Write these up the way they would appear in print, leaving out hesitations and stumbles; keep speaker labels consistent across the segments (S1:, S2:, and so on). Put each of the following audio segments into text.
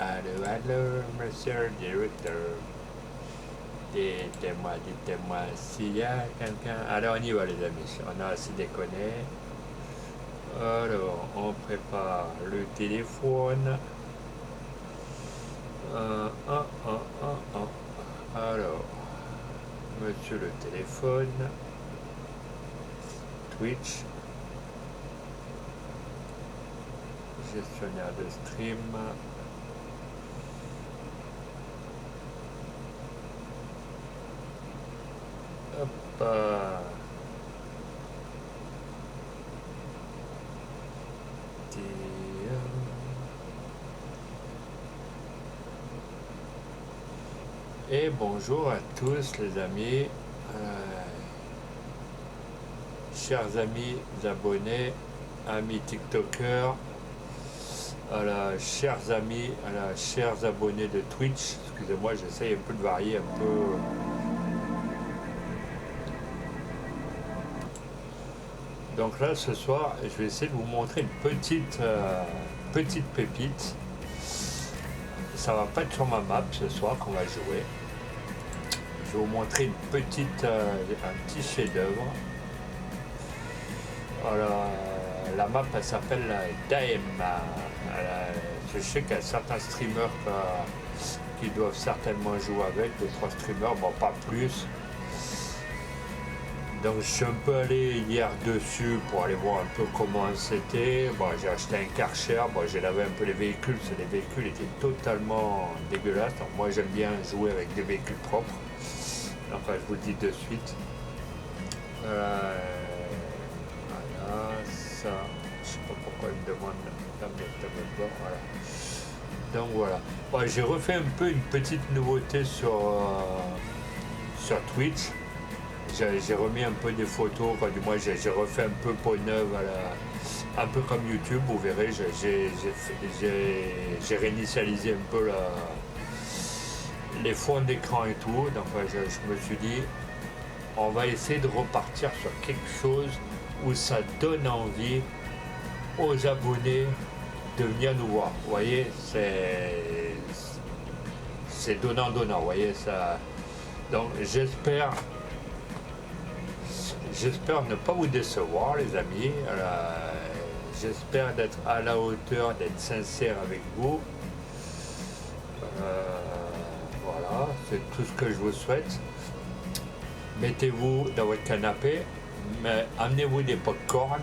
S1: Allô, monsieur le directeur. Dites-moi s'il y a quelqu'un. Alors, on y va, les amis. On a assez déconné. Alors, on prépare le téléphone. Alors, monsieur le téléphone. Twitch. Gestionnaire de stream. Hop. Et bonjour à tous les amis, chers amis abonnés, amis TikTokers, chers amis, chers abonnés de Twitch. Excusez-moi, j'essaye un peu de varier un peu. Donc là, ce soir, je vais essayer de vous montrer une petite pépite. Ça va pas être sur ma map ce soir qu'on va jouer. Je vais vous montrer un petit chef-d'œuvre. Voilà, la map elle s'appelle Daem. Je sais qu'il y a certains streamers qui doivent certainement jouer avec, 2-3 streamers, bon pas plus. Donc je suis un peu allé hier dessus pour aller voir un peu comment c'était. Bon, j'ai acheté un Karcher, bon, j'ai lavé un peu les véhicules, parce que les véhicules étaient totalement dégueulasses. Donc moi j'aime bien jouer avec des véhicules propres. Donc je vous le dis de suite. Voilà, ça, je sais pas pourquoi il me demande la mettre, voilà. Donc voilà. Ouais, j'ai refait un peu une petite nouveauté sur Twitch. J'ai remis un peu des photos, du moins j'ai refait un peu peau neuve, un peu comme YouTube, vous verrez, j'ai réinitialisé un peu les fonds d'écran et tout, donc je me suis dit, on va essayer de repartir sur quelque chose où ça donne envie aux abonnés de venir nous voir. Vous voyez, c'est donnant-donnant, vous voyez ça. Donc j'espère ne pas vous décevoir, les amis. J'espère d'être à la hauteur, d'être sincère avec vous. Voilà, c'est tout ce que je vous souhaite. Mettez-vous dans votre canapé, mais amenez-vous des pop-corn,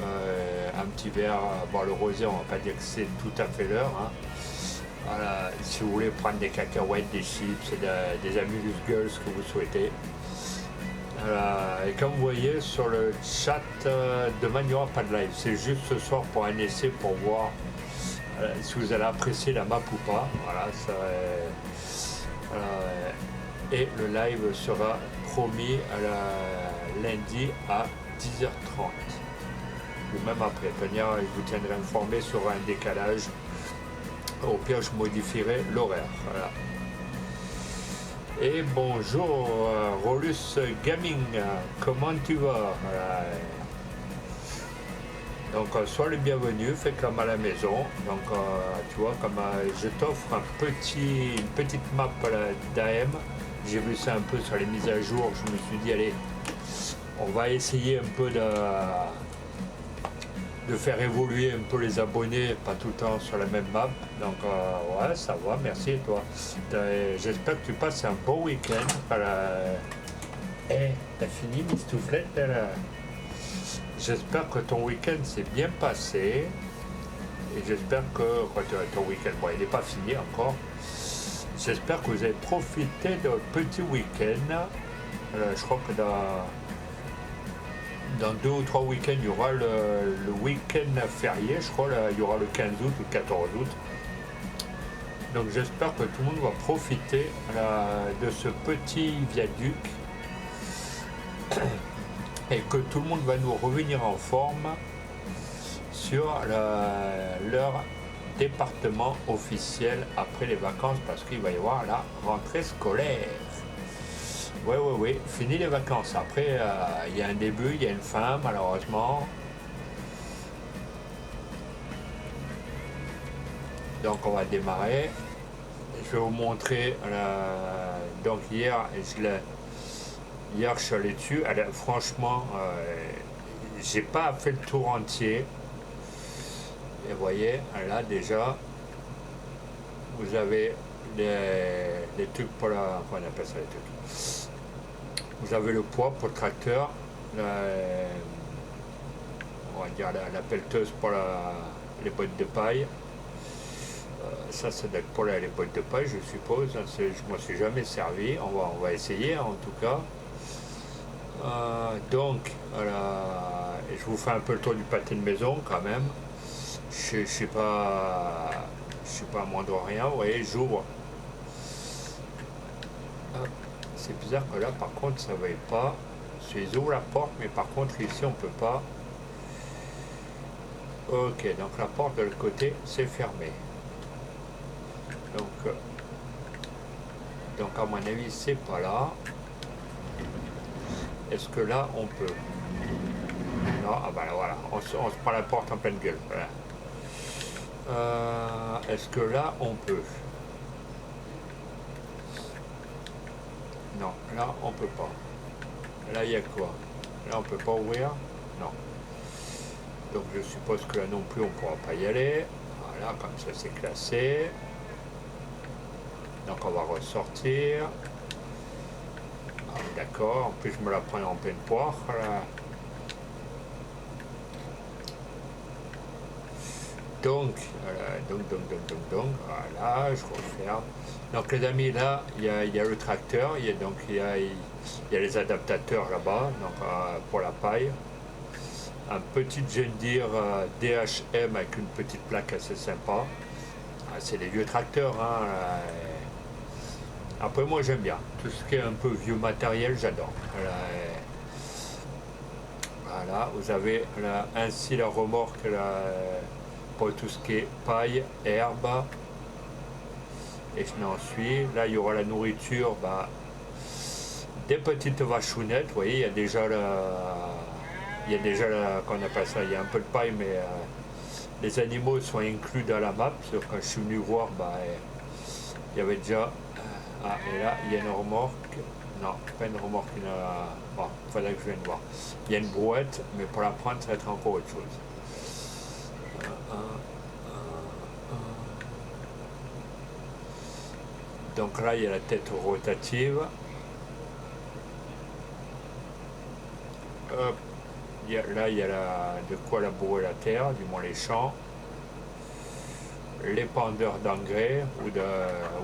S1: un petit verre. Bon, le rosé, on va pas dire que c'est tout à fait l'heure. Hein. Voilà, si vous voulez prendre des cacahuètes, des chips, des amuse-gueules, ce que vous souhaitez. Et comme vous voyez sur le chat, demain il n'y aura pas de live. C'est juste ce soir pour un essai pour voir si vous allez apprécier la map ou pas. Voilà, et le live sera promis lundi à 10h30. Ou même après. Je vous tiendrai informé sur un décalage. Au pire, je modifierai l'horaire. Voilà. Et bonjour Rolus Gaming, comment tu vas? Donc sois le bienvenu, fais comme à la maison. Donc tu vois, comme je t'offre une petite map d'AM. J'ai vu ça un peu sur les mises à jour, je me suis dit allez, on va essayer un peu de faire évoluer un peu les abonnés, pas tout le temps sur la même map. Donc ouais, ça va, merci et toi. J'espère que tu passes un bon week-end. T'as fini Miss Touflette? J'espère que ton week-end s'est bien passé. Et j'espère que ton week-end, bon, il n'est pas fini encore. J'espère que vous avez profité d'un petit week-end. Je crois que dans 2 ou 3 week-ends, il y aura le week-end férié, je crois, il y aura le 15 août ou le 14 août. Donc j'espère que tout le monde va profiter de ce petit viaduc et que tout le monde va nous revenir en forme sur leur département officiel après les vacances parce qu'il va y avoir la rentrée scolaire. Oui, fini les vacances. Après, il y a un début, il y a une fin, malheureusement. Donc on va démarrer. Je vais vous montrer. Donc hier, hier je suis allé dessus. Franchement, j'ai pas fait le tour entier. Et vous voyez, là déjà, vous avez les trucs pour la. Comment on appelle ça, les trucs? Vous avez le poids pour le tracteur, on va dire la pelleteuse pour les bottes de paille. Ça doit être pour les bottes de paille, je suppose. Je ne m'en suis jamais servi. On va essayer en tout cas. Donc, je vous fais un peu le tour du pâté de maison quand même. Je ne suis pas à moins de rien. Vous voyez, j'ouvre. C'est bizarre que là, par contre, ça ne va pas. Ils ouvrent la porte, mais par contre, ici, on ne peut pas. Ok, donc la porte de l'autre côté, c'est fermé. Donc à mon avis, c'est pas là. Est-ce que là, on peut? Non, ah bah voilà, on se prend la porte en pleine gueule. Voilà. Est-ce que là, on peut? Non, là, on peut pas. Là, il y a quoi? Là, on peut pas ouvrir? Non. Donc je suppose que là non plus, on pourra pas y aller. Voilà, comme ça, c'est classé. Donc on va ressortir. Ah, d'accord, en plus je me la prends en pleine poire. Là. Donc, voilà, je referme. Donc les amis, là, il y a le tracteur, il y a les adaptateurs là-bas, donc pour la paille. Un petit John Deere DHM avec une petite plaque assez sympa. C'est des vieux tracteurs, hein. Après moi j'aime bien. Tout ce qui est un peu vieux matériel, j'adore. Voilà, vous avez là, ainsi la remorque là, pour tout ce qui est paille, herbe. Et je n'en suis. Là il y aura la nourriture, des petites vachounettes. Vous voyez, il y a déjà qu'on appelle ça, il y a un peu de paille, mais les animaux sont inclus dans la map. Parce que quand je suis venu voir, il y avait déjà. Et là, il y a une remorque. Non, pas une remorque. Bon, il faudrait que je vienne voir. Il y a une brouette, mais pour la prendre, ça va être encore autre chose. Donc là, il y a la tête rotative. Hop. Là, il y a de quoi labourer la terre, du moins les champs. L'épandeur d'engrais ou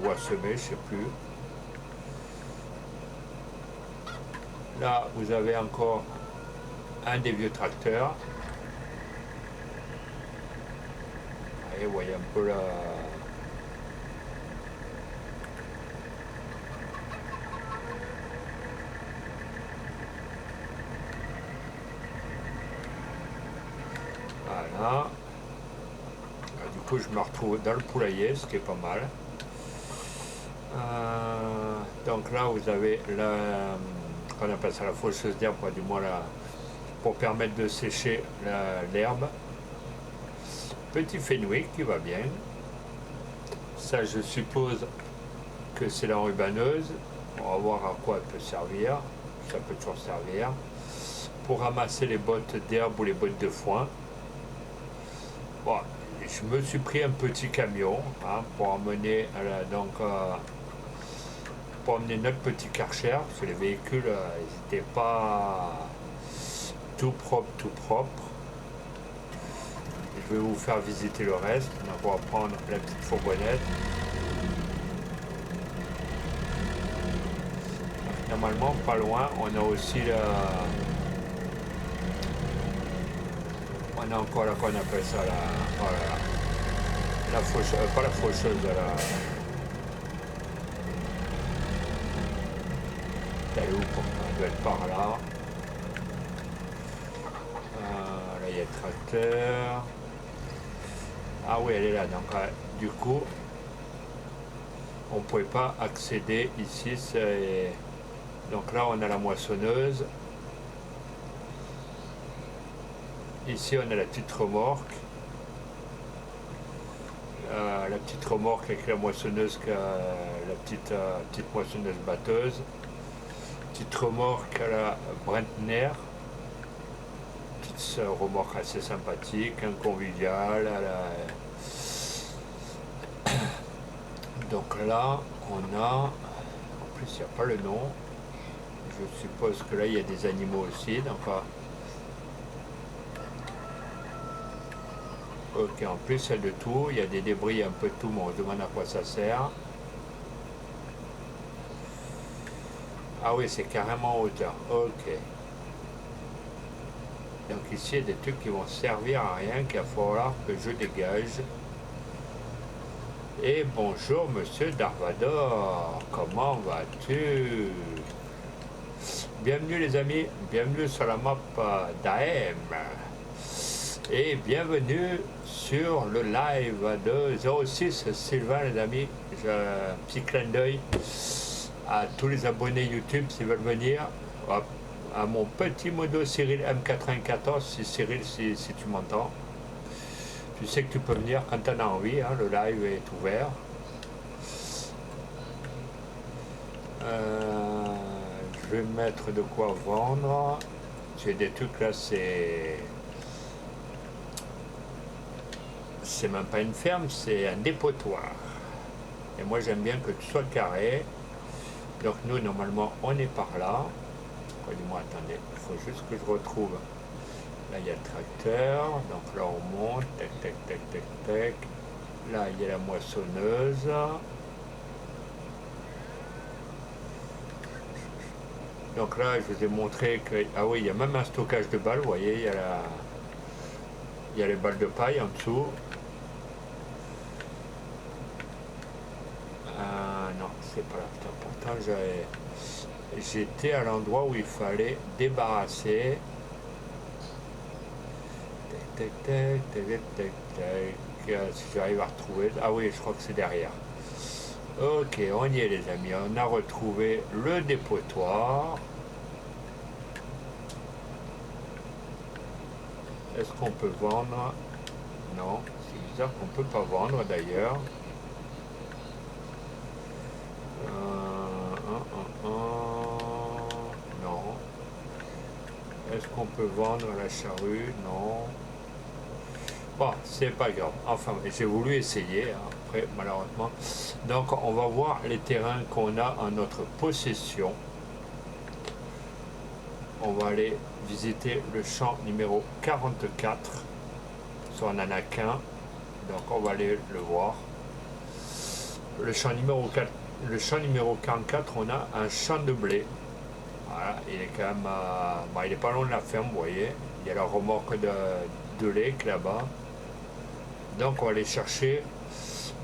S1: à semer, je ne sais plus. Là, vous avez encore un des vieux tracteurs. Et vous voyez un peu la. Voilà. Du coup, je me retrouve dans le poulailler, ce qui est pas mal. Donc là, vous avez on appelle ça la faucheuse d'herbe, du moins pour permettre de sécher l'herbe. Petit fenwick qui va bien. Ça, je suppose que c'est la rubaneuse. On va voir à quoi elle peut servir. Ça peut toujours servir. Pour ramasser les bottes d'herbe ou les bottes de foin. Bon, je me suis pris un petit camion pour emmener pour emmener notre petit Karcher, parce que les véhicules ils n'étaient pas tout propre. Je vais vous faire visiter le reste. Donc on va prendre la petite fourgonnette. Normalement, pas loin, on a aussi on a encore là qu'on appelle ça la faucheuse, pas la faucheuse, elle est où pour elle doit être par là. Là il y a le tracteur. Ah oui, elle est là. Donc du coup, on ne pouvait pas accéder ici. Donc là, on a la moissonneuse. Ici, on a la petite remorque. la petite remorque avec la moissonneuse, la petite moissonneuse batteuse. Petite remorque à la Brentner. Petite remorque assez sympathique, un convivial. Donc là, on a... En plus, il n'y a pas le nom. Je suppose que là, il y a des animaux aussi. Donc, ok, en plus, il y a de tout. Il y a des débris un peu de tout, mais on se demande à quoi ça sert. Ah oui, c'est carrément en hauteur. Ok. Donc ici, il y a des trucs qui vont servir à rien, qu'il va falloir que je dégage. Et bonjour, monsieur Darvador. Comment vas-tu? Bienvenue les amis, bienvenue sur la map d'AM. Et bienvenue sur le live de 06 Sylvain les amis. J'ai un petit clin d'œil à tous les abonnés YouTube s'ils veulent venir. Hop, à mon petit modo Cyril M94, si tu m'entends. Tu sais que tu peux venir quand tu en as envie, hein, le live est ouvert. Je vais mettre de quoi vendre. J'ai des trucs là, c'est même pas une ferme, c'est un dépotoir. Et moi j'aime bien que tout soit carré. Donc nous normalement on est par là. Dis-moi, attendez, il faut juste que je retrouve. Là il y a le tracteur, donc là on monte, tac tac tac tac tac. Là il y a la moissonneuse. Donc là je vous ai montré que. Ah oui, il y a même un stockage de balles, vous voyez, il y a les balles de paille en dessous. Non, c'est pas là. Pourtant j'étais à l'endroit où il fallait débarrasser. Tac, tac, tac, tac, tac, tac. Si j'arrive à retrouver. Ah oui, je crois que c'est derrière. Ok, on y est les amis. On a retrouvé le dépotoir. Est-ce qu'on peut vendre? Non, c'est bizarre qu'on ne peut pas vendre d'ailleurs. Non. Est-ce qu'on peut vendre la charrue? Non. Bon, c'est pas grave. Enfin, j'ai voulu essayer, hein, après, malheureusement. Donc, on va voir les terrains qu'on a en notre possession. On va aller visiter le champ numéro 44. Ça, on n'en a qu'un. Donc, on va aller le voir. Le champ numéro 4. Le champ numéro 44, on a un champ de blé. Voilà, il est quand même. Il n'est pas loin de la ferme, vous voyez. Il y a la remorque de lait là-bas. Donc on va aller chercher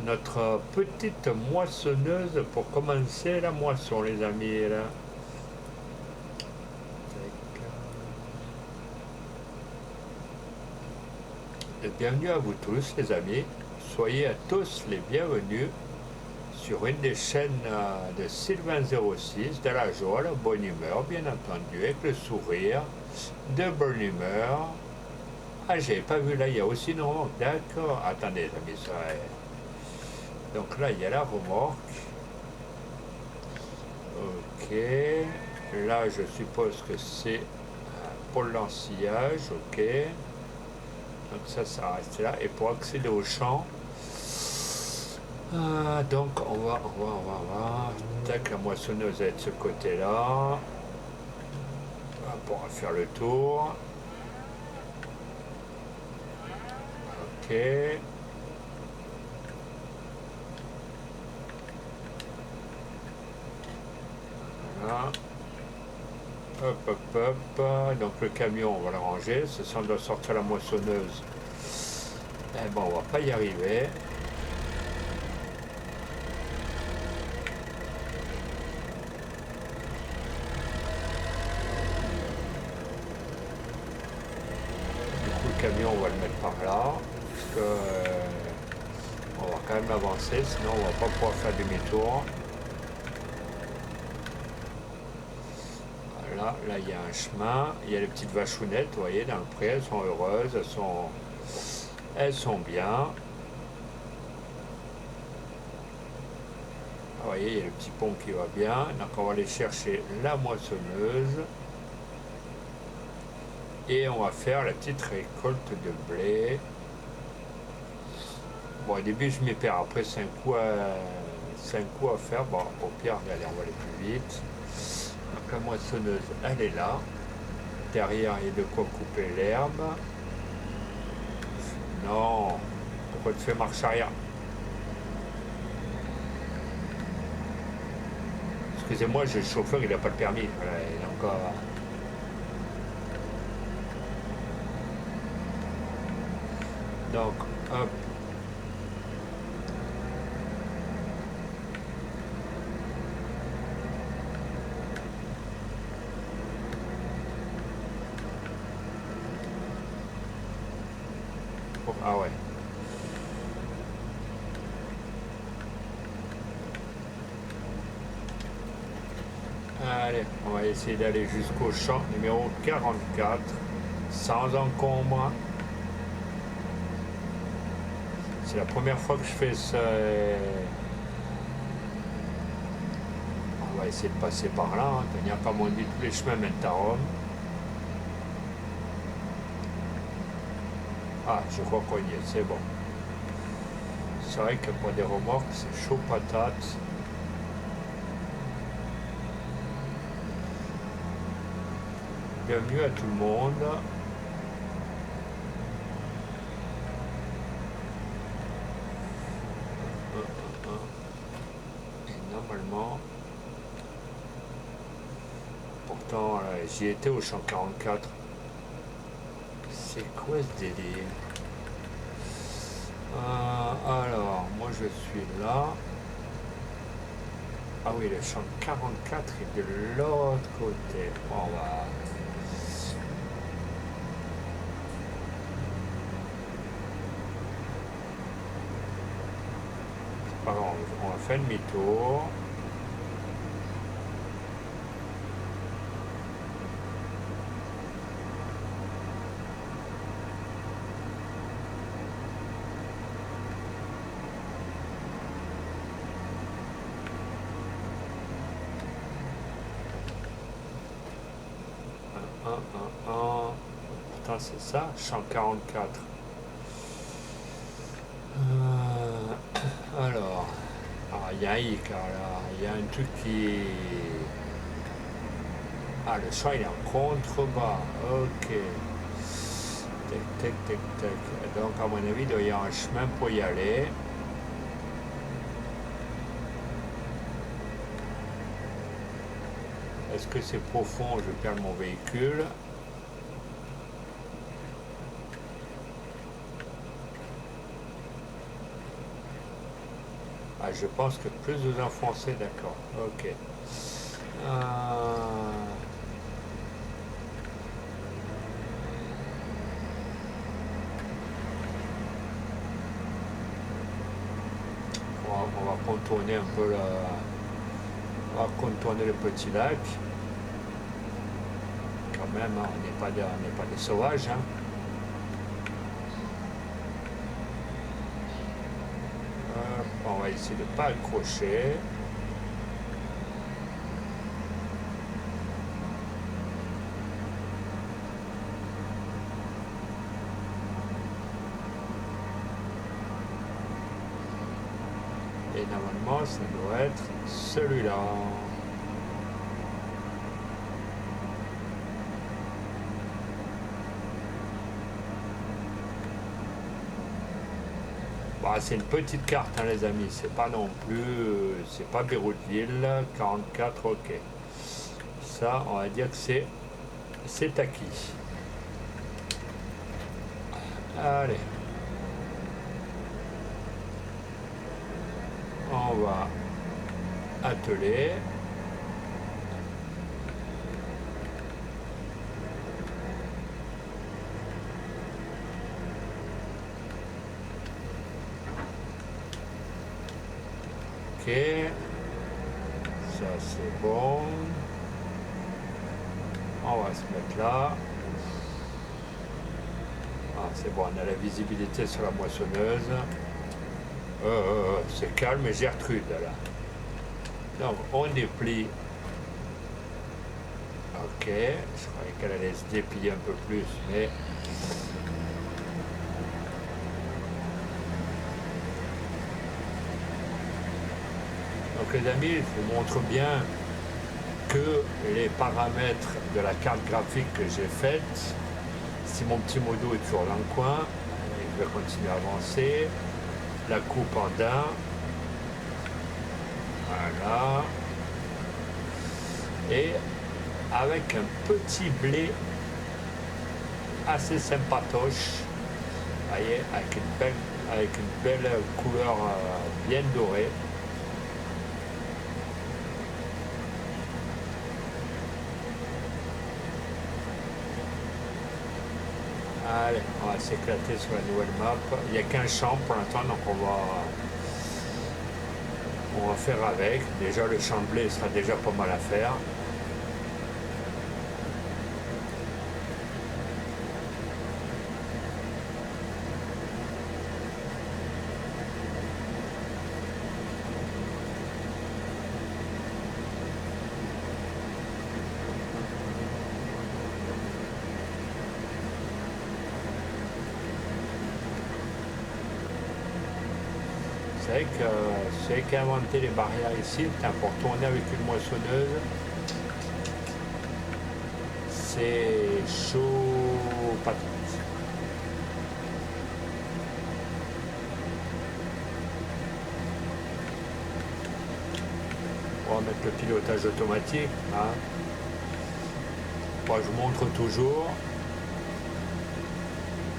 S1: notre petite moissonneuse pour commencer la moisson, les amis. Là. Et bienvenue à vous tous, les amis. Soyez à tous les bienvenus sur une des chaînes de Sylvain 06, de la joie, la bonne humeur, bien entendu, avec le sourire, de bonne humeur. Ah, j'avais pas vu là, il y a aussi une remorque. D'accord. Attendez, les amis, ça. Donc là, il y a la remorque. Ok. Là, je suppose que c'est pour l'ensillage. Ok. Donc ça reste là. Et pour accéder au champ, donc on va. Tac, la moissonneuse est de ce côté-là. On pourra faire le tour. Ok. Voilà. Hop, hop, hop. Donc le camion, on va le ranger. Si on doit sortir la moissonneuse, eh ben on va pas y arriver. Du coup, le camion, on va le mettre par là. Parce que on va quand même avancer, sinon on va pas pouvoir faire demi-tour. Là, il y a un chemin, il y a les petites vachounettes, vous voyez, dans le pré, elles sont heureuses, elles sont bien. voyez, il y a le petit pont qui va bien. Donc on va aller chercher la moissonneuse. Et on va faire la petite récolte de blé. Bon, au début je m'y perds, après c'est un coup à faire. Bon, au pire, allez, on va aller plus vite. Donc la moissonneuse, elle est là. Derrière, il y a de quoi couper l'herbe. Non, pourquoi tu fais marche arrière? Excusez-moi, j'ai le chauffeur, il n'a pas le permis. Voilà, il est encore... Donc, hop. Oh, ah ouais. Allez, on va essayer d'aller jusqu'au champ numéro 44, sans encombre. C'est la première fois que je fais ça. On va essayer de passer par là, hein. Tenir comme on dit, tous les chemins mènent à Rome. Ah, je crois qu'on y est, c'est bon. C'est vrai que pour des remorques, c'est chaud patate. Bienvenue à tout le monde. Et normalement, pourtant, j'y étais au champ 44. C'est quoi ce délire? Alors, moi je suis là. Ah oui, le champ 44 est de l'autre côté. Bon, on va... C'est pas grave, on va faire demi-tour. Putain, c'est ça, champ 44. Alors, il y a un hic, là. Il y a un truc qui... Ah, le champ, il est en contrebas. Ok. Tac, tac, tac, tac. Donc, à mon avis, il doit y avoir un chemin pour y aller. Est-ce que c'est profond? Je perds mon véhicule. Ah, je pense que plus vous enfoncez, d'accord. Ok. On va contourner un peu on va contourner le petit lac. Quand même, hein, on n'est pas des sauvages. Hein. On va essayer de ne pas accrocher. Et normalement, ça doit être celui-là. Bah, c'est une petite carte, hein, les amis. C'est pas non plus... c'est pas Beyrouthville. 44, ok. Ça, on va dire que c'est acquis. Allez. On va atteler. Ok. Ça c'est bon. On va se mettre là. Ah, c'est bon, on a la visibilité sur la moissonneuse. C'est calme et Gertrude là. Donc on déplie. Ok, je croyais qu'elle allait se déplier un peu plus, mais donc les amis, je vous montre bien que les paramètres de la carte graphique que j'ai faite, si mon petit modo est toujours dans le coin, je vais continuer à avancer, la coupe en daim, voilà, et avec un petit blé assez sympatoche, voyez, avec une belle couleur bien dorée. Allez, on va s'éclater sur la nouvelle map. Il n'y a qu'un champ pour l'instant, donc on va faire avec. Déjà, le champ de blé sera déjà pas mal à faire. C'est vrai qu'a inventé les barrières ici, pour tourner avec une moissonneuse, c'est chaud patate. On va mettre le pilotage automatique. Hein. Moi, je vous montre toujours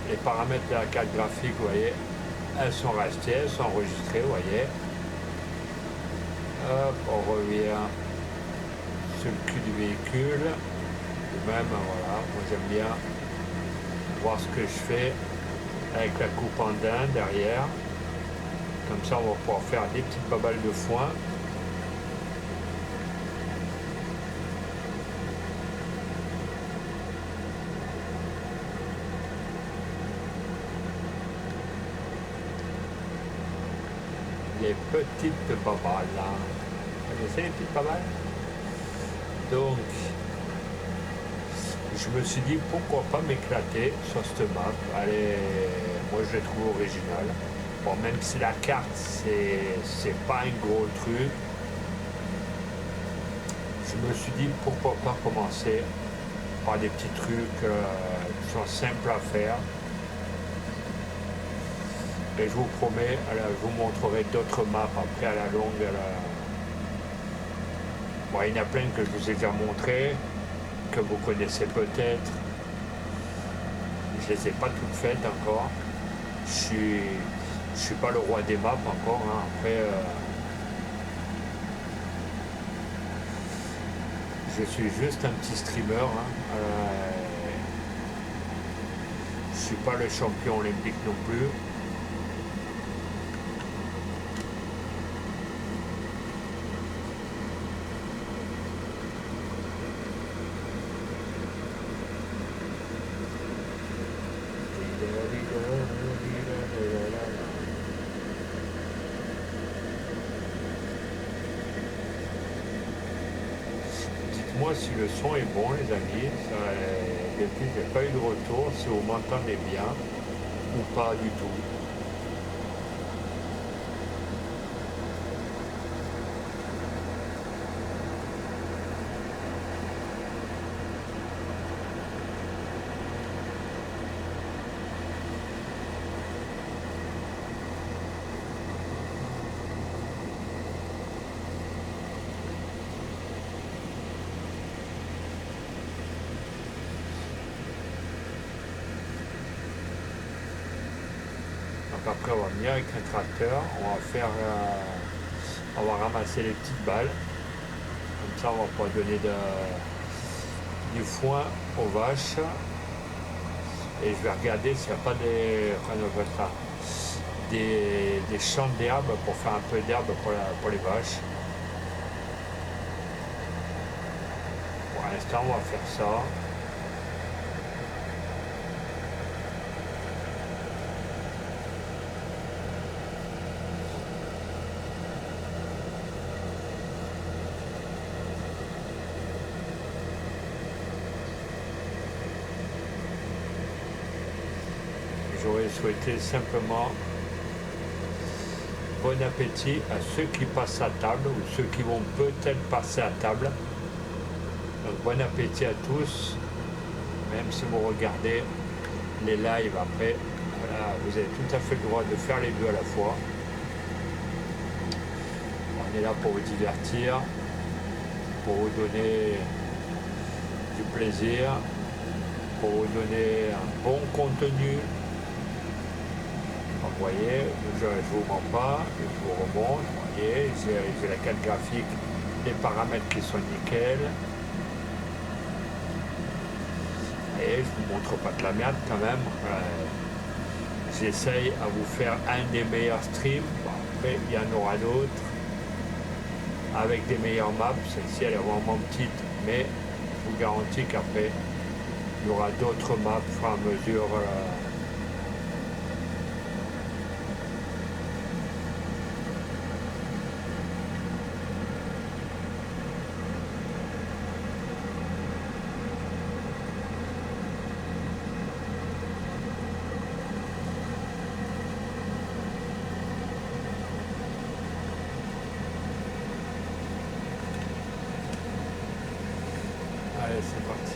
S1: les paramètres de la carte graphique, vous voyez. Elles sont restées, elles sont enregistrées, vous voyez. Hop, on revient sur le cul du véhicule. Et même, voilà, moi j'aime bien voir ce que je fais avec la coupe en daim derrière. Comme ça, on va pouvoir faire des petites babales de foin. Les petites babales là. Vous connaissez les petites babales? Donc, je me suis dit pourquoi pas m'éclater sur cette map. Allez, moi je l'ai trouve originale. Bon, même si la carte c'est pas un gros truc, je me suis dit pourquoi pas commencer par des petits trucs qui sont simples à faire. Et je vous promets, je vous montrerai d'autres maps après à la longue. Bon, il y en a plein que je vous ai déjà montré, que vous connaissez peut-être. Je les ai pas toutes faites encore. Je suis pas le roi des maps encore. Hein. Après, je suis juste un petit streamer. Hein. Je suis pas le champion olympique non plus. Dites-moi si le son est bon, les amis. Depuis, j'ai pas eu de retour, si vous m'entendez bien ou pas du tout. Donc après, on va venir avec un tracteur, on va ramasser les petites balles. Comme ça, on va pouvoir donner du foin aux vaches. Et je vais regarder s'il n'y a pas des champs d'herbe pour faire un peu d'herbe pour les vaches. Pour l'instant, on va faire ça. souhaiter simplement bon appétit à ceux qui passent à table ou ceux qui vont peut-être passer à table. Donc bon appétit à tous, même si vous regardez les lives après, voilà, vous avez tout à fait le droit de faire les deux à la fois. On est là pour vous divertir, pour vous donner du plaisir, pour vous donner un bon contenu. Vous voyez, je ne vous mens pas, je vous remonte, vous voyez, j'ai la carte graphique, les paramètres qui sont nickel. Et je vous montre pas de la merde quand même. J'essaye à vous faire un des meilleurs streams. Bon, après, il y en aura d'autres avec des meilleures maps. Celle-ci, elle est vraiment petite, mais je vous garantis qu'après, il y aura d'autres maps au fur et à mesure. Allez, c'est parti.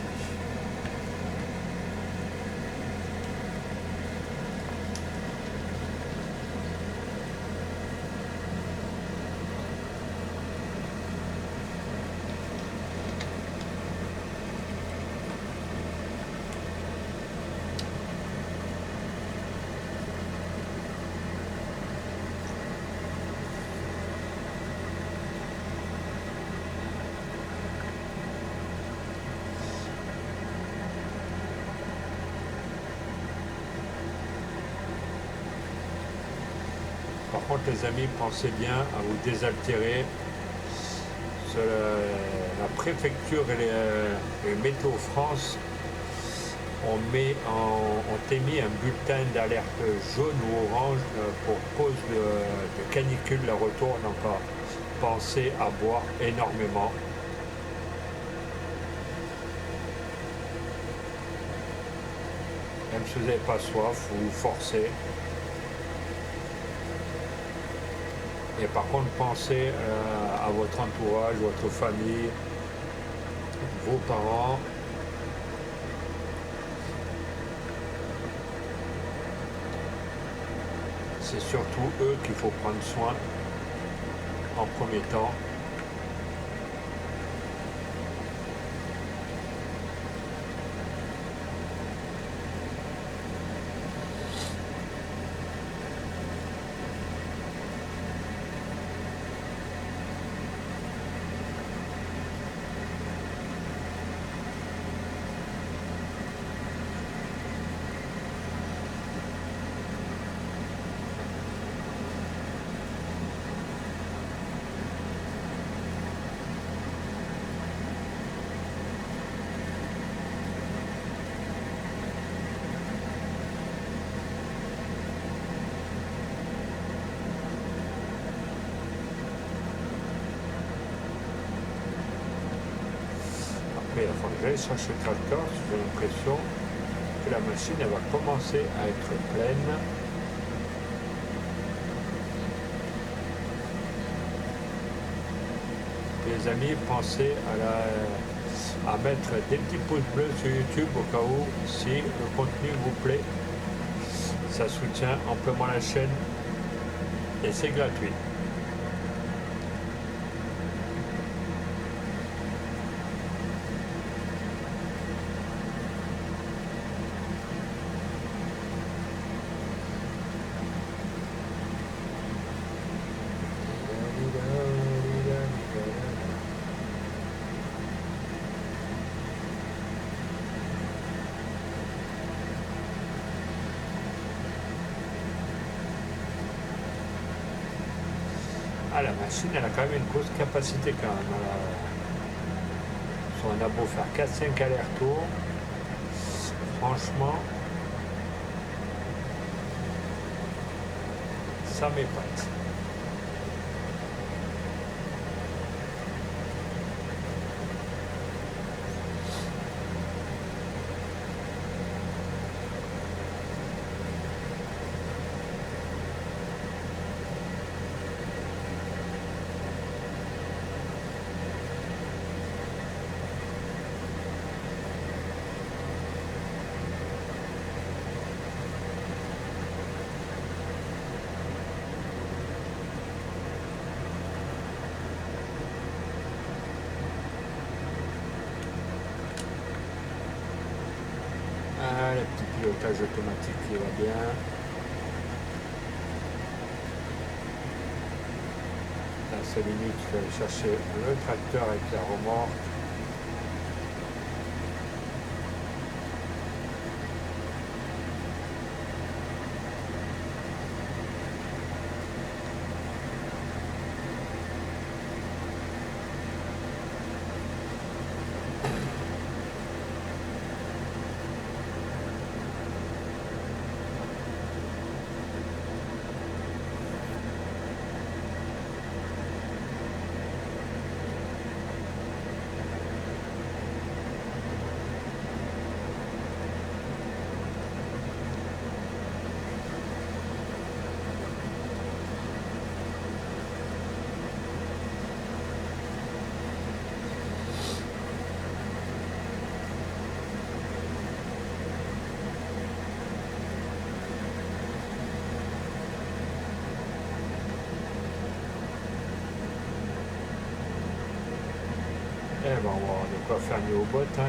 S1: Par contre, les amis, pensez bien à vous désaltérer. Sur la préfecture et les Météo France ont émis un bulletin d'alerte jaune ou orange pour cause de canicule, le retour. Donc, pensez à boire énormément. Même si vous n'avez pas soif, vous forcez. Et par contre, pensez à votre entourage, votre famille, vos parents. C'est surtout eux qu'il faut prendre soin en premier temps. Après, il faut que j'aille chercher le tracteur, j'ai l'impression que la machine elle va commencer à être pleine. Les amis, pensez à mettre des petits pouces bleus sur YouTube au cas où, si le contenu vous plaît. Ça soutient amplement la chaîne et c'est gratuit. Ah, la machine, elle a quand même une grosse capacité quand même. On a beau faire 4-5 allers-retours, franchement, ça m'épate. le petit pilotage automatique qui va bien. Dans 5 minutes, je vais aller chercher le tracteur avec la remorque. Eh ben, on va avoir de quoi faire nos bottes. Hein.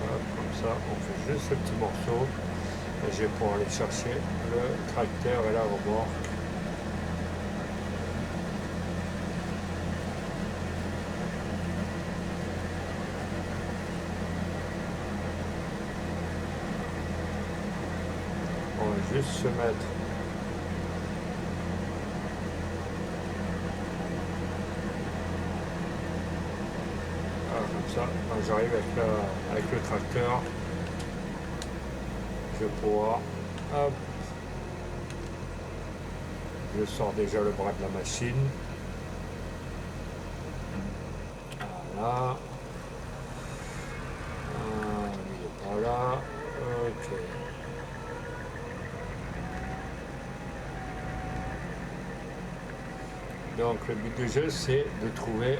S1: Hop, comme ça, on fait juste ce petit morceau. Et je vais pouvoir aller chercher le tracteur et la remorque. On va juste se mettre comme ça. Quand j'arrive avec le tracteur, je vais pouvoir, hop, je sors déjà le bras de la machine. Voilà. Il est pas là. Ok. Donc le but du jeu, c'est de trouver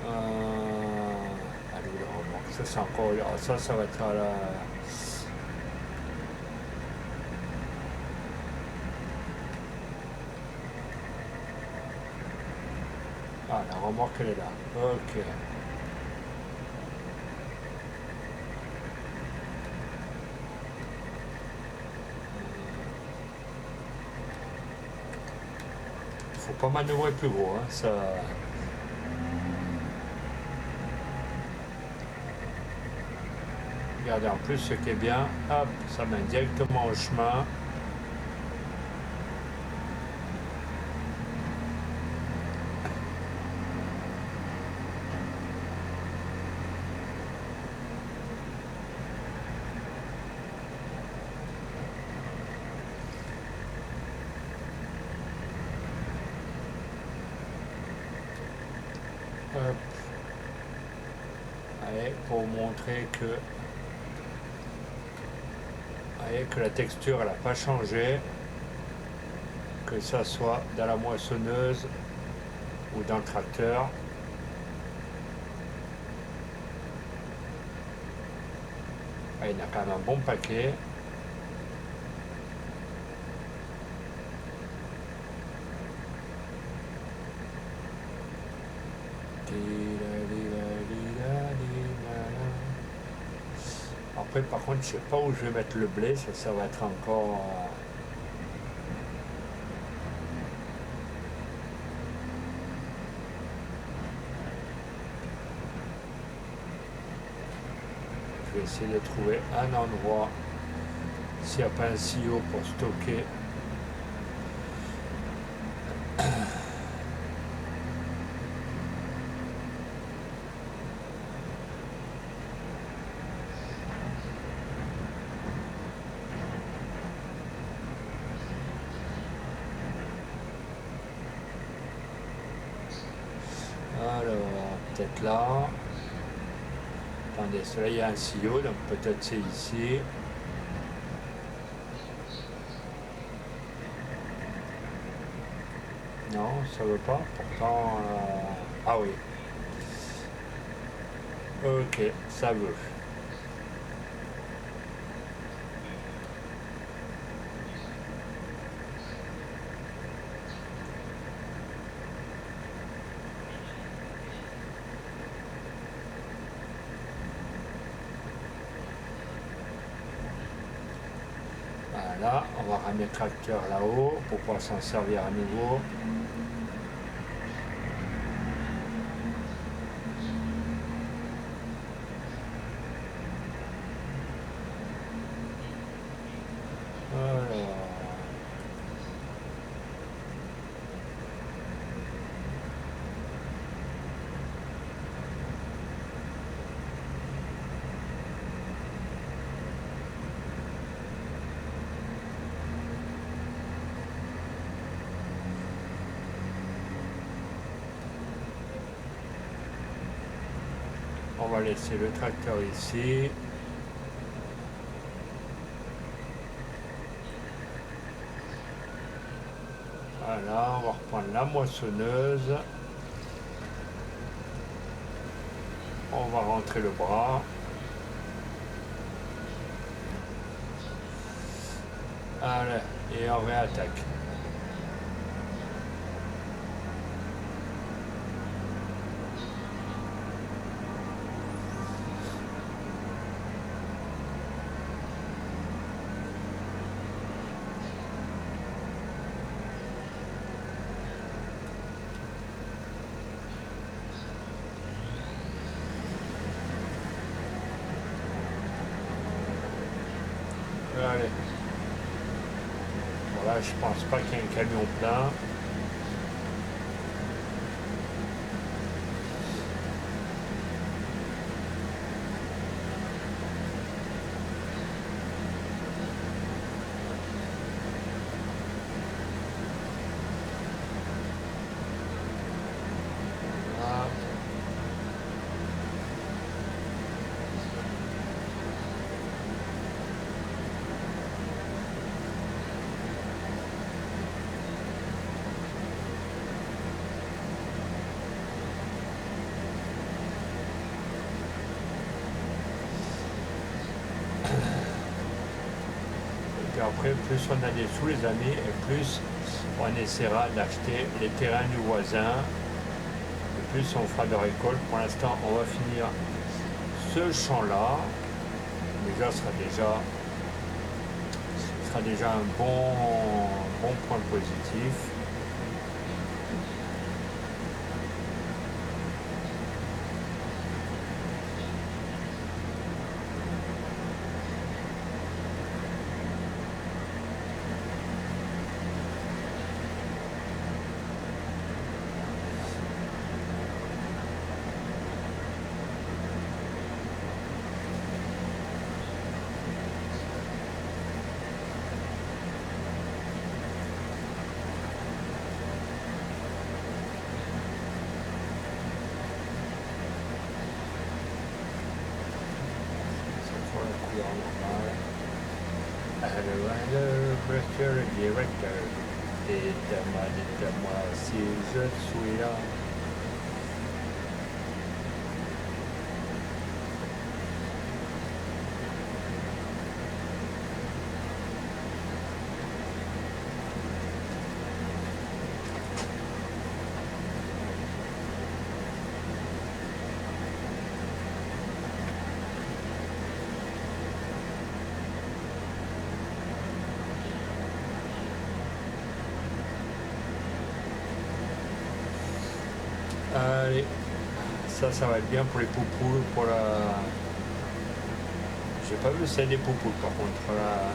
S1: allez, le remorque. Ça c'est encore ça va être à la la remorque elle est là. Ok. Faut pas manœuvrer plus gros, hein, ça. Regardez, en plus ce qui est bien, hop, ça mène directement au chemin. Hop. Allez, pour vous montrer que la texture elle n'a pas changé, que ça soit dans la moissonneuse ou dans le tracteur. Il y en a quand même un bon paquet. Après, par contre, je sais pas où je vais mettre le blé, ça va être encore. Je vais essayer de trouver un endroit, s'il n'y a pas un silo pour stocker. Alors, peut-être là. Attendez, là il y a un silo, donc peut-être c'est ici. Non. ça veut pas. Pourtant, ah oui. Ok, ça veut. Voilà, on va ramener le tracteur là-haut pour pouvoir s'en servir à nouveau. Alors, on va laisser le tracteur ici. Voilà, on va reprendre la moissonneuse. On va rentrer le bras. Allez, et on réattaque. Allez. Voilà, je pense pas qu'il y ait un camion plein. Voilà. Et après, plus on a des sous les amis, et plus on essaiera d'acheter les terrains du voisin, et plus on fera de récolte. Pour l'instant, on va finir ce champ-là. Déjà, ce sera déjà un bon point positif. Le monsieur le directeur, dites-moi si je suis là. Allez, ça va être bien pour les poupoules, pour la... J'ai pas vu celle des poupoules par contre là.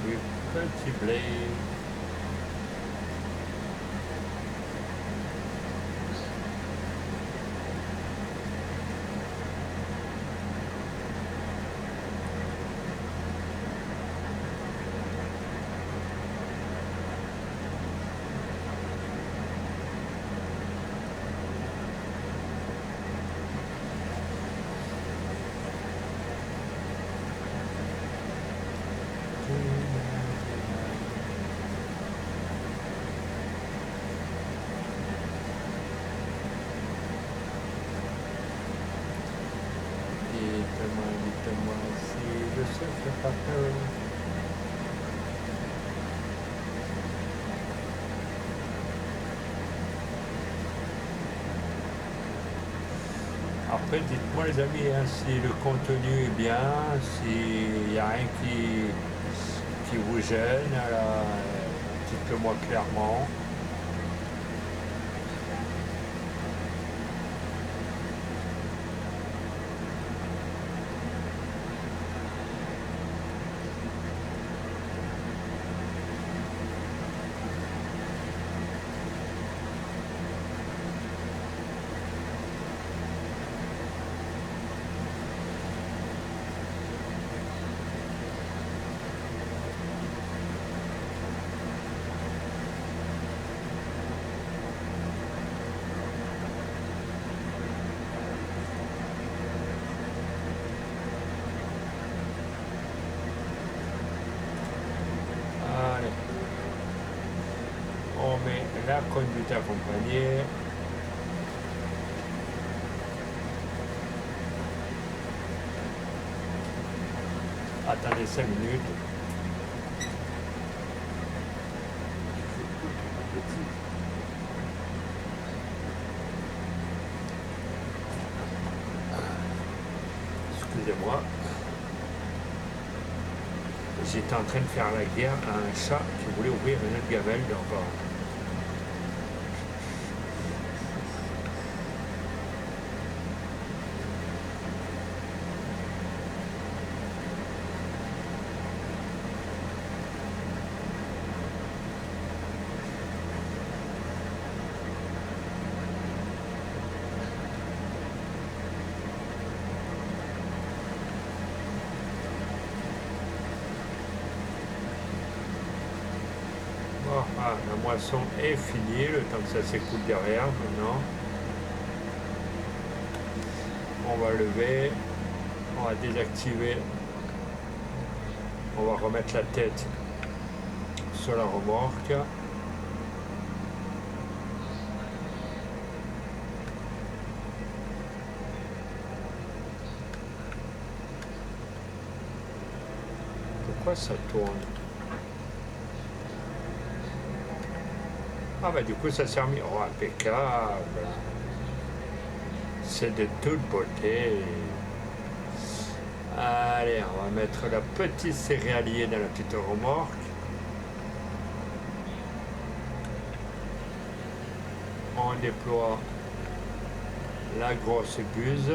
S1: Du petit blé. Dites-moi si je sais fais pas peur. Après, dites-moi les amis, hein, si le contenu est bien, s'il n'y a rien qui vous gêne, là, dites-le moi clairement. Allez, on met la conduite accompagnée. Attendez 5 minutes. Excusez-moi. J'étais en train de faire la guerre à un chat qui voulait ouvrir une autre gamelle, donc bon, la moisson est finie, le temps que ça s'écoule derrière maintenant. On va lever, on va désactiver, on va remettre la tête sur la remorque. Pourquoi ça tourne? Ah bah du coup ça s'est remis. Oh, impeccable. C'est de toute beauté. Allez, on va mettre la petite céréalier dans la petite remorque. On déploie la grosse buse.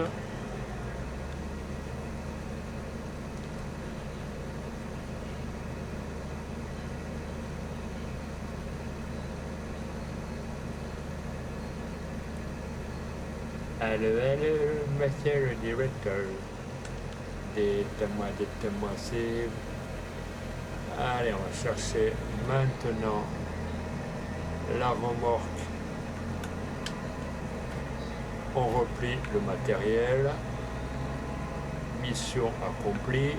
S1: Allô, monsieur le directeur. Dites-moi si... Allez, on va chercher maintenant la remorque. On replie le matériel. Mission accomplie.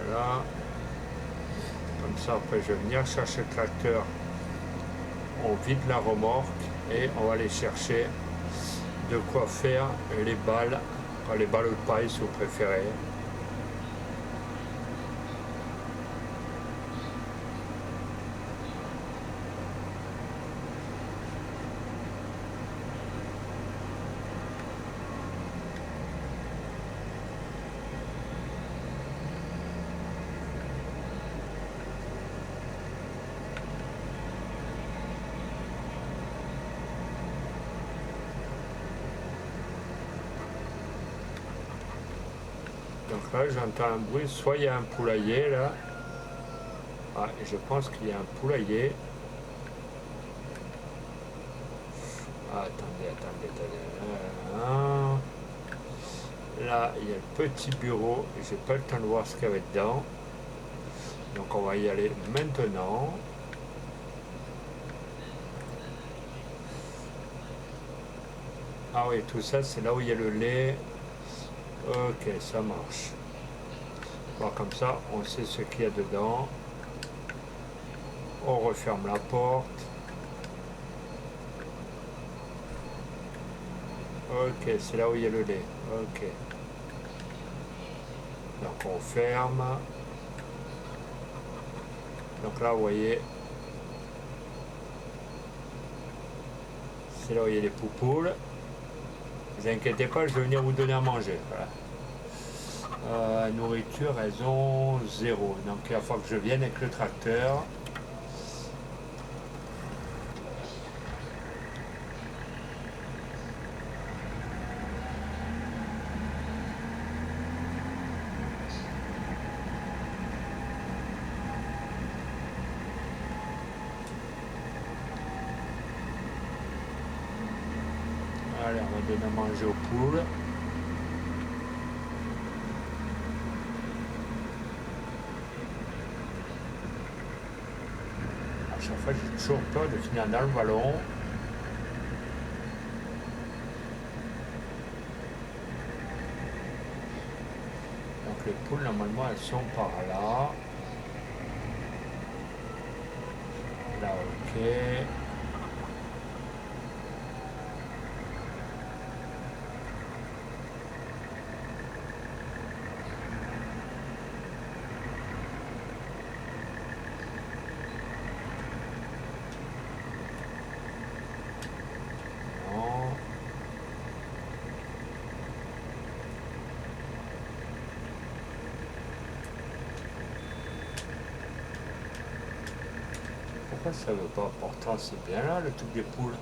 S1: Voilà. Comme ça, après, je vais venir chercher le tracteur. On vide la remorque et on va aller chercher de quoi faire les balles de paille si vous préférez. Donc là, j'entends un bruit, soit il y a un poulailler là. Ah, je pense qu'il y a un poulailler. Ah, attendez. Là, il y a le petit bureau. J'ai pas le temps de voir ce qu'il y avait dedans. Donc on va y aller maintenant. Ah oui, tout ça, c'est là où il y a le lait. Ok, ça marche. Bon, comme ça, on sait ce qu'il y a dedans. On referme la porte. Ok, c'est là où il y a le lait. Ok. Donc on ferme. Donc là, vous voyez, c'est là où il y a les poupoules. Ne vous inquiétez pas, je vais venir vous donner à manger. Voilà. Nourriture, elles ont 0. Donc il va falloir que je vienne avec le tracteur. Allez, on va donner à manger aux poules. À chaque fois, j'ai toujours peur de finir dans le ballon. Donc les poules, normalement, elles sont par là. Là, ok. Non. Pourquoi ça veut pas? Pourtant, c'est bien là, le truc des poules.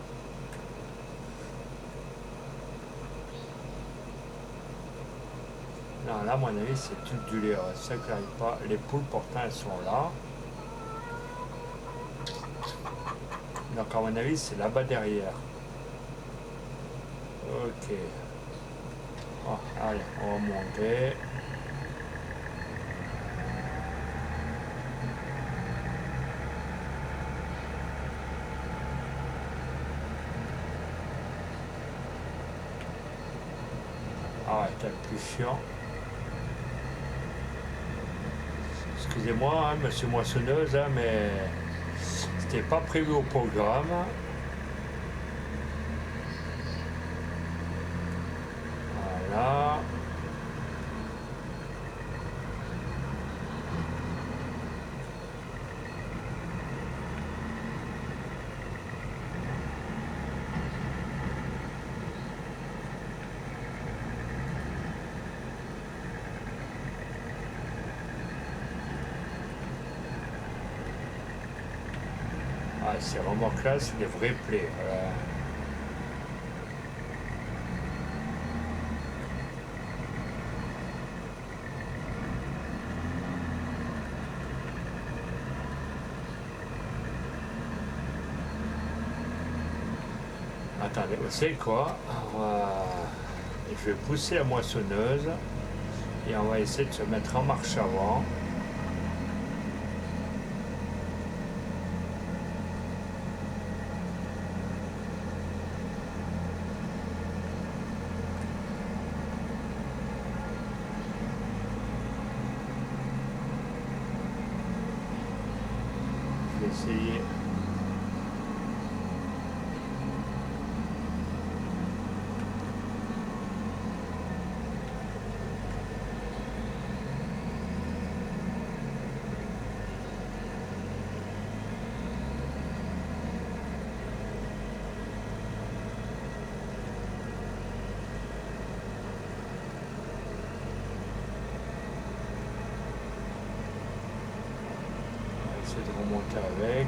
S1: Non, là, à mon avis, c'est tout du lait. C'est ça que j'arrive pas. Les poules, pourtant, elles sont là. Donc, à mon avis, c'est là-bas derrière. Ok. Oh, allez, on va monter. Ah ouais, t'as le plus chiant. Excusez-moi, hein, monsieur moissonneuse, hein, mais c'était pas prévu au programme. Voilà. Ah, ces remorques-là, c'est des vrais plaies. Voilà. Attendez, vous savez quoi? Je vais pousser la moissonneuse et on va essayer de se mettre en marche avant. Je vais essayer. Essayer de remonter avec.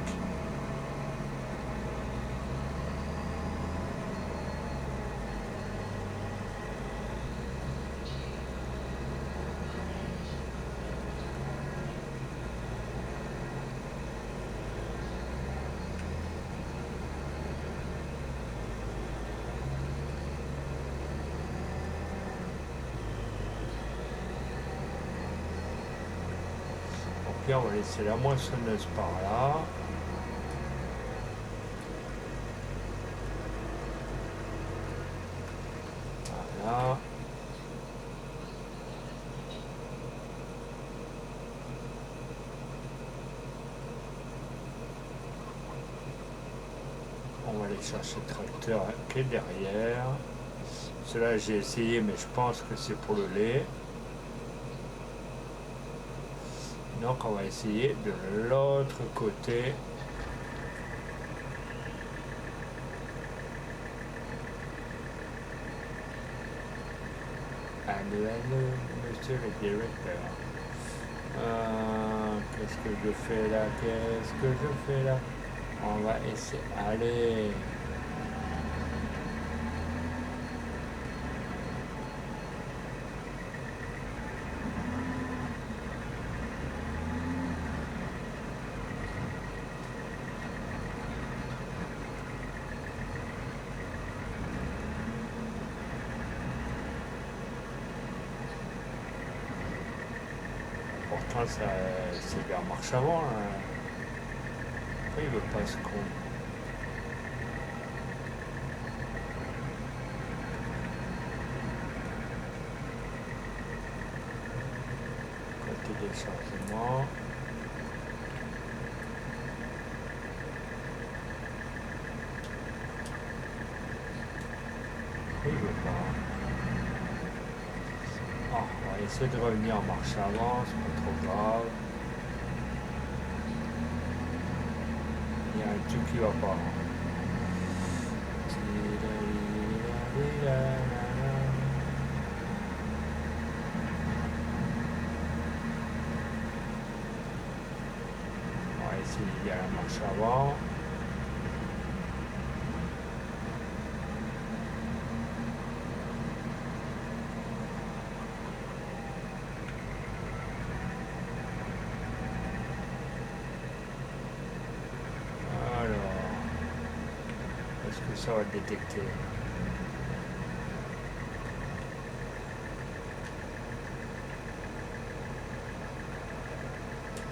S1: Puis on va laisser la moissonneuse par là. On va aller chercher le tracteur qui est derrière. Cela j'ai essayé, mais je pense que c'est pour le lait. Donc on va essayer de l'autre côté. Allô, monsieur le directeur. Qu'est-ce que je fais là? Qu'est-ce que je fais là? On va essayer. Allez. Pourtant, c'est bien marche avant. Hein. Pourquoi il veut pas ce con? Côté déchargement. Pourquoi il veut pas? Oh, on va essayer de revenir en marche avant, c'est pas trop grave. Il y a un truc qui va pas. On va essayer d'y aller en marche avant. Ça va détecter.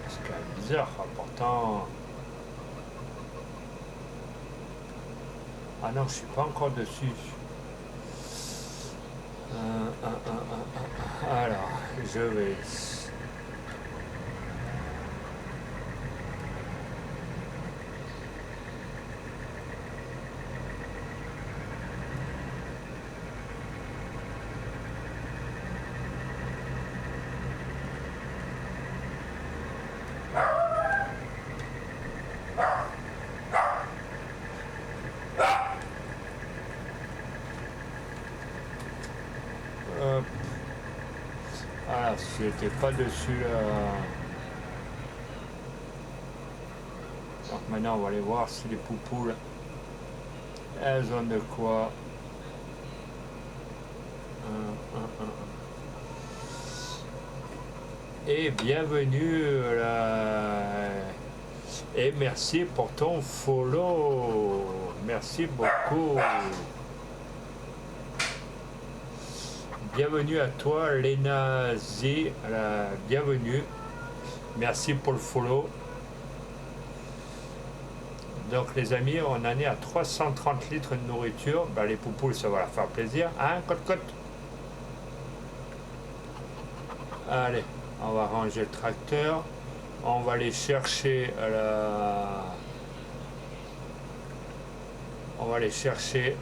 S1: C'est quand même bizarre, pourtant. Ah non, je suis pas encore dessus. Alors, je vais. Ah, si j'étais pas dessus là. Donc maintenant on va aller voir si les poupoules elles ont de quoi. Et bienvenue là. Et merci pour ton follow. Merci beaucoup. Bienvenue à toi, Lena Z. Bienvenue. Merci pour le follow. Donc, les amis, on en est à 330 litres de nourriture. Ben, les poupoules, ça va leur faire plaisir. Hein, cote-cote? Allez, on va ranger le tracteur. On va aller chercher On va aller chercher.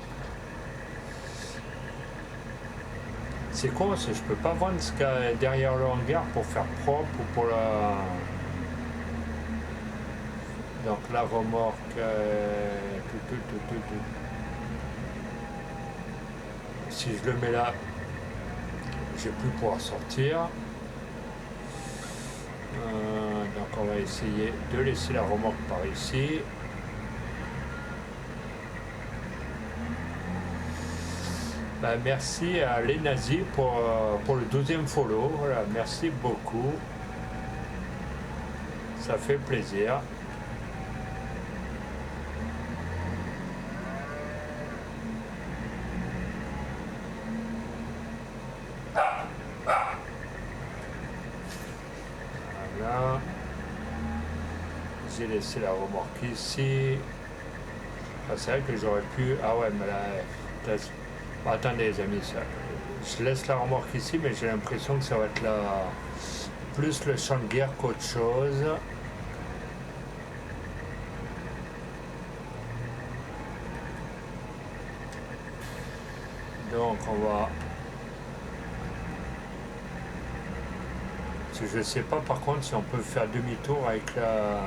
S1: C'est con, je peux pas vendre ce qu'il y a derrière le hangar pour faire propre ou pour la. Donc la remorque. Si je le mets là, je vais plus pouvoir sortir. Donc on va essayer de laisser la remorque par ici. Ben, merci à les nazis pour le 12e follow. Voilà, merci beaucoup. Ça fait plaisir. Voilà. J'ai laissé la remorque ici. Ah, c'est vrai que j'aurais pu. Ah ouais, mais là. Attendez les amis, je laisse la remorque ici, mais j'ai l'impression que ça va être plus le champ de guerre qu'autre chose. Donc on va... Je sais pas par contre si on peut faire demi-tour avec la...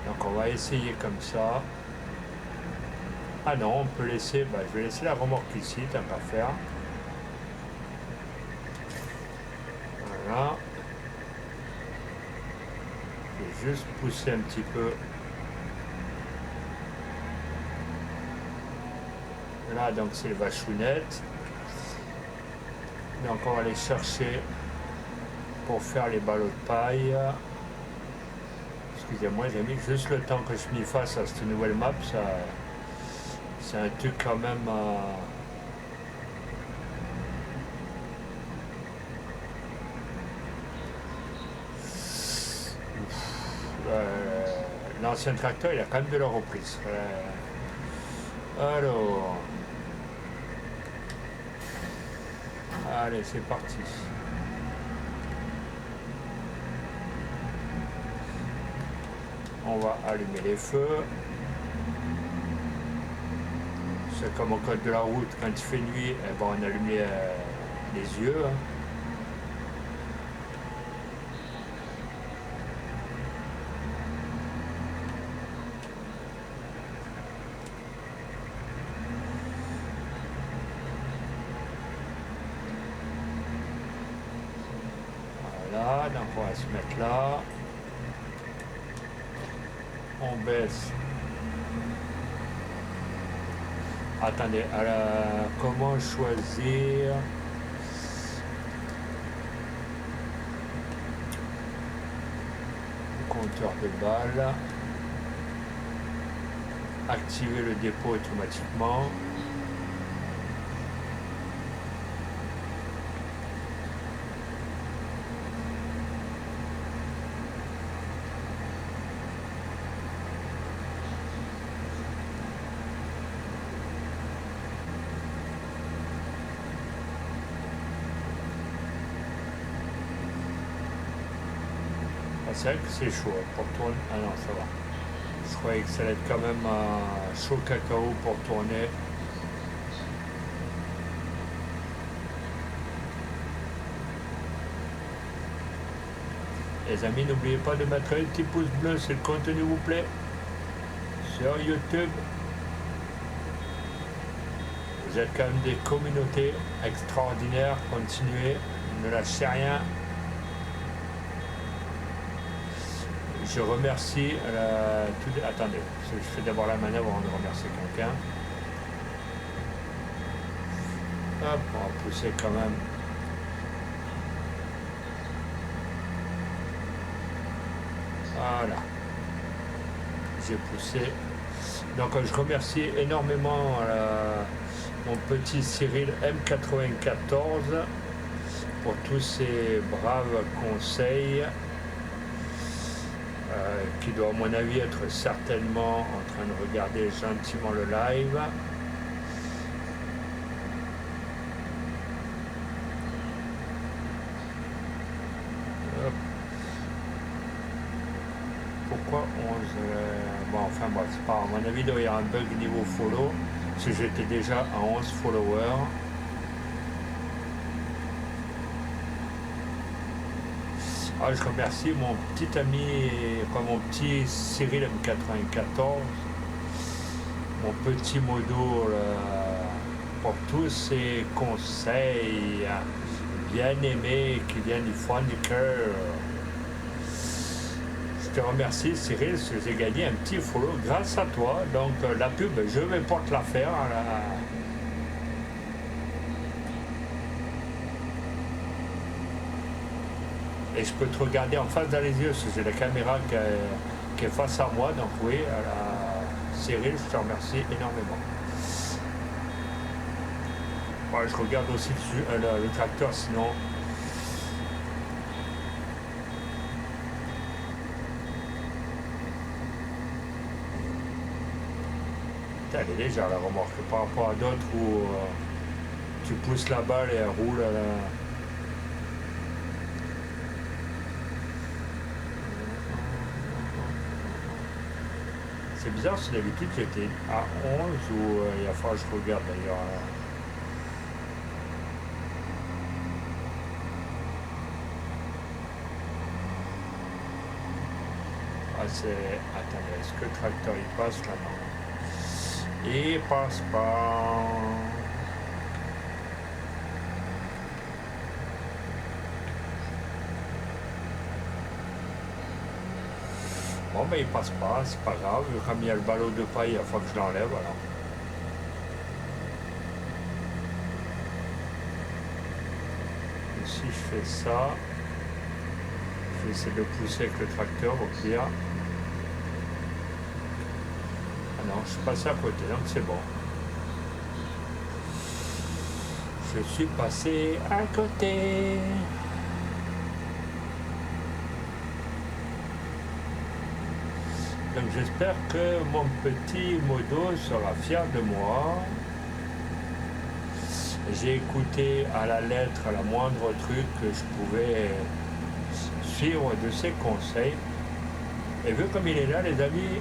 S1: Donc on va essayer comme ça. Ah non, on peut laisser... Bah, je vais laisser la remorque ici, tant qu'à faire. Voilà. Je vais juste pousser un petit peu. Là, donc c'est le vachounette. Donc on va aller chercher pour faire les ballots de paille. Excusez-moi, j'ai mis juste le temps que je m'y fasse à cette nouvelle map. Ça, c'est un truc quand même... l'ancien tracteur, il a quand même de la reprise. Alors... Allez, c'est parti. On va allumer les feux. C'est comme au code de la route, quand il fait nuit, eh ben, on allume les yeux. Hein. Voilà, donc on va se mettre là. On baisse. Attendez, comment choisir? Le compteur de balles. Activer le dépôt automatiquement. C'est vrai que c'est chaud pour tourner. Ah non, ça va. Je croyais que ça allait être quand même chaud cacao pour tourner. Les amis, n'oubliez pas de mettre un petit pouce bleu si le contenu vous plaît sur YouTube. Vous êtes quand même des communautés extraordinaires. Continuez, ne lâchez rien. Je remercie attendez, je fais d'abord la manœuvre avant de remercier quelqu'un. Hop, on va pousser quand même. Voilà. J'ai poussé. Donc je remercie énormément mon petit Cyril M94 pour tous ses braves conseils. Qui doit à mon avis être certainement en train de regarder gentiment le live. Hop. Pourquoi 11 bon enfin bon, c'est pas à mon avis il doit y avoir un bug niveau follow parce que j'étais déjà à 11 followers. Ah, je remercie mon petit ami, mon petit Cyril M94, mon petit modo pour tous ses conseils bien aimés qui viennent du fond du cœur. Je te remercie Cyril, parce que j'ai gagné un petit follow grâce à toi. Donc la pub, je vais pas te la faire. Et je peux te regarder en face dans les yeux, parce que j'ai la caméra qui est face à moi. Donc oui, Cyril, je te remercie énormément. Ouais, je regarde aussi le tracteur, sinon... Elle est légère la remorque, par rapport à d'autres où tu pousses la balle et elle roule à la... C'est bizarre, si d'habitude j'étais à 11 ou il va falloir que je regarde d'ailleurs. Ah, c'est. Attendez, est-ce que le tracteur il passe là? Non. Il passe pas. Bon, ben il passe pas, c'est pas grave. Comme il y a le ballot de paille, il faut que je l'enlève alors. Et si je fais ça, je vais essayer de pousser avec le tracteur au pire. Ah non, je suis passé à côté, donc c'est bon. Je suis passé à côté. Donc j'espère que mon petit modo sera fier de moi. J'ai écouté à la lettre la moindre truc que je pouvais suivre de ses conseils. Et vu comme il est là, les amis,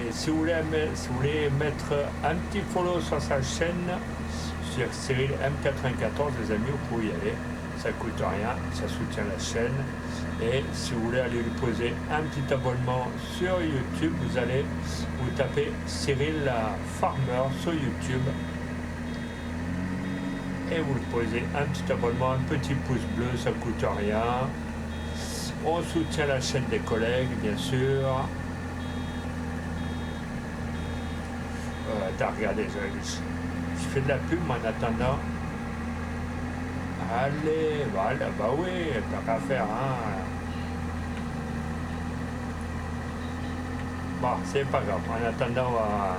S1: si vous voulez mettre un petit follow sur sa chaîne, sur Cyril M94, les amis, vous pouvez y aller. Ça coûte rien, ça soutient la chaîne. Et si vous voulez aller lui poser un petit abonnement sur YouTube, vous allez vous taper Cyril Farmer sur YouTube. Et vous le posez un petit abonnement, un petit pouce bleu, ça coûte rien. On soutient la chaîne des collègues, bien sûr. T'as regardé, je fais de la pub en attendant. Allez, voilà, bah oui, t'as qu'à faire, hein. Bon, c'est pas grave, en attendant, on va...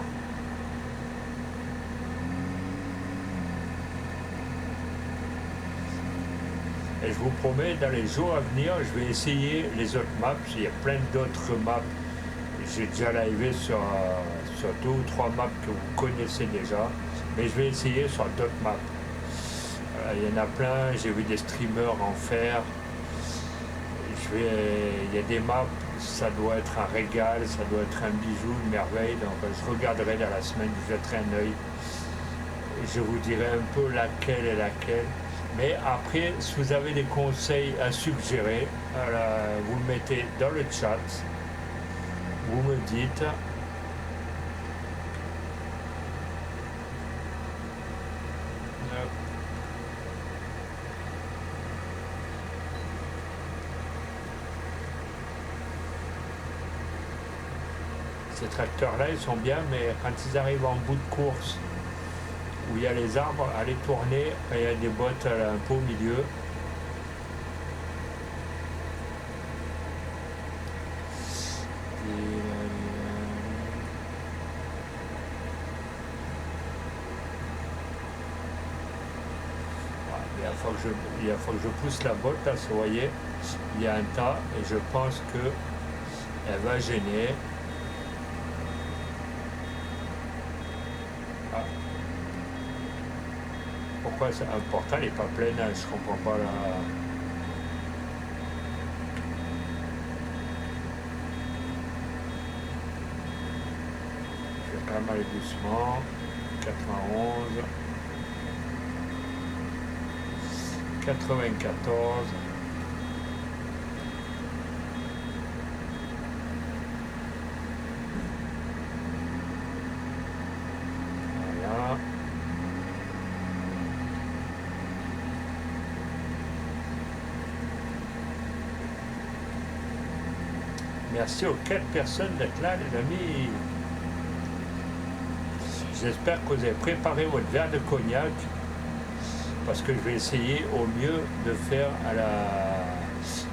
S1: Et je vous promets, dans les jours à venir, je vais essayer les autres maps. Il y a plein d'autres maps. J'ai déjà livé sur 2 ou 3 maps que vous connaissez déjà. Mais je vais essayer sur d'autres maps. Il y en a plein, j'ai vu des streamers en faire. Il y a des maps, ça doit être un régal, ça doit être un bijou, une merveille. Donc je regarderai dans la semaine, je jetterai un œil. Je vous dirai un peu laquelle est laquelle. Mais après, si vous avez des conseils à suggérer, vous le mettez dans le chat. Vous me dites. Ces tracteurs-là, ils sont bien, mais quand ils arrivent en bout de course, où il y a les arbres, allez tourner, il y a des bottes un peu au milieu. Il faut que je pousse la botte, là, vous voyez, il y a un tas, et je pense qu'elle va gêner. Pourquoi c'est important, elle n'est pas pleine, je ne comprends pas là. Je vais quand même aller doucement. 91. 94. Voilà. Merci aux 4 personnes d'être là, les amis. J'espère que vous avez préparé votre verre de cognac, parce que je vais essayer au mieux de faire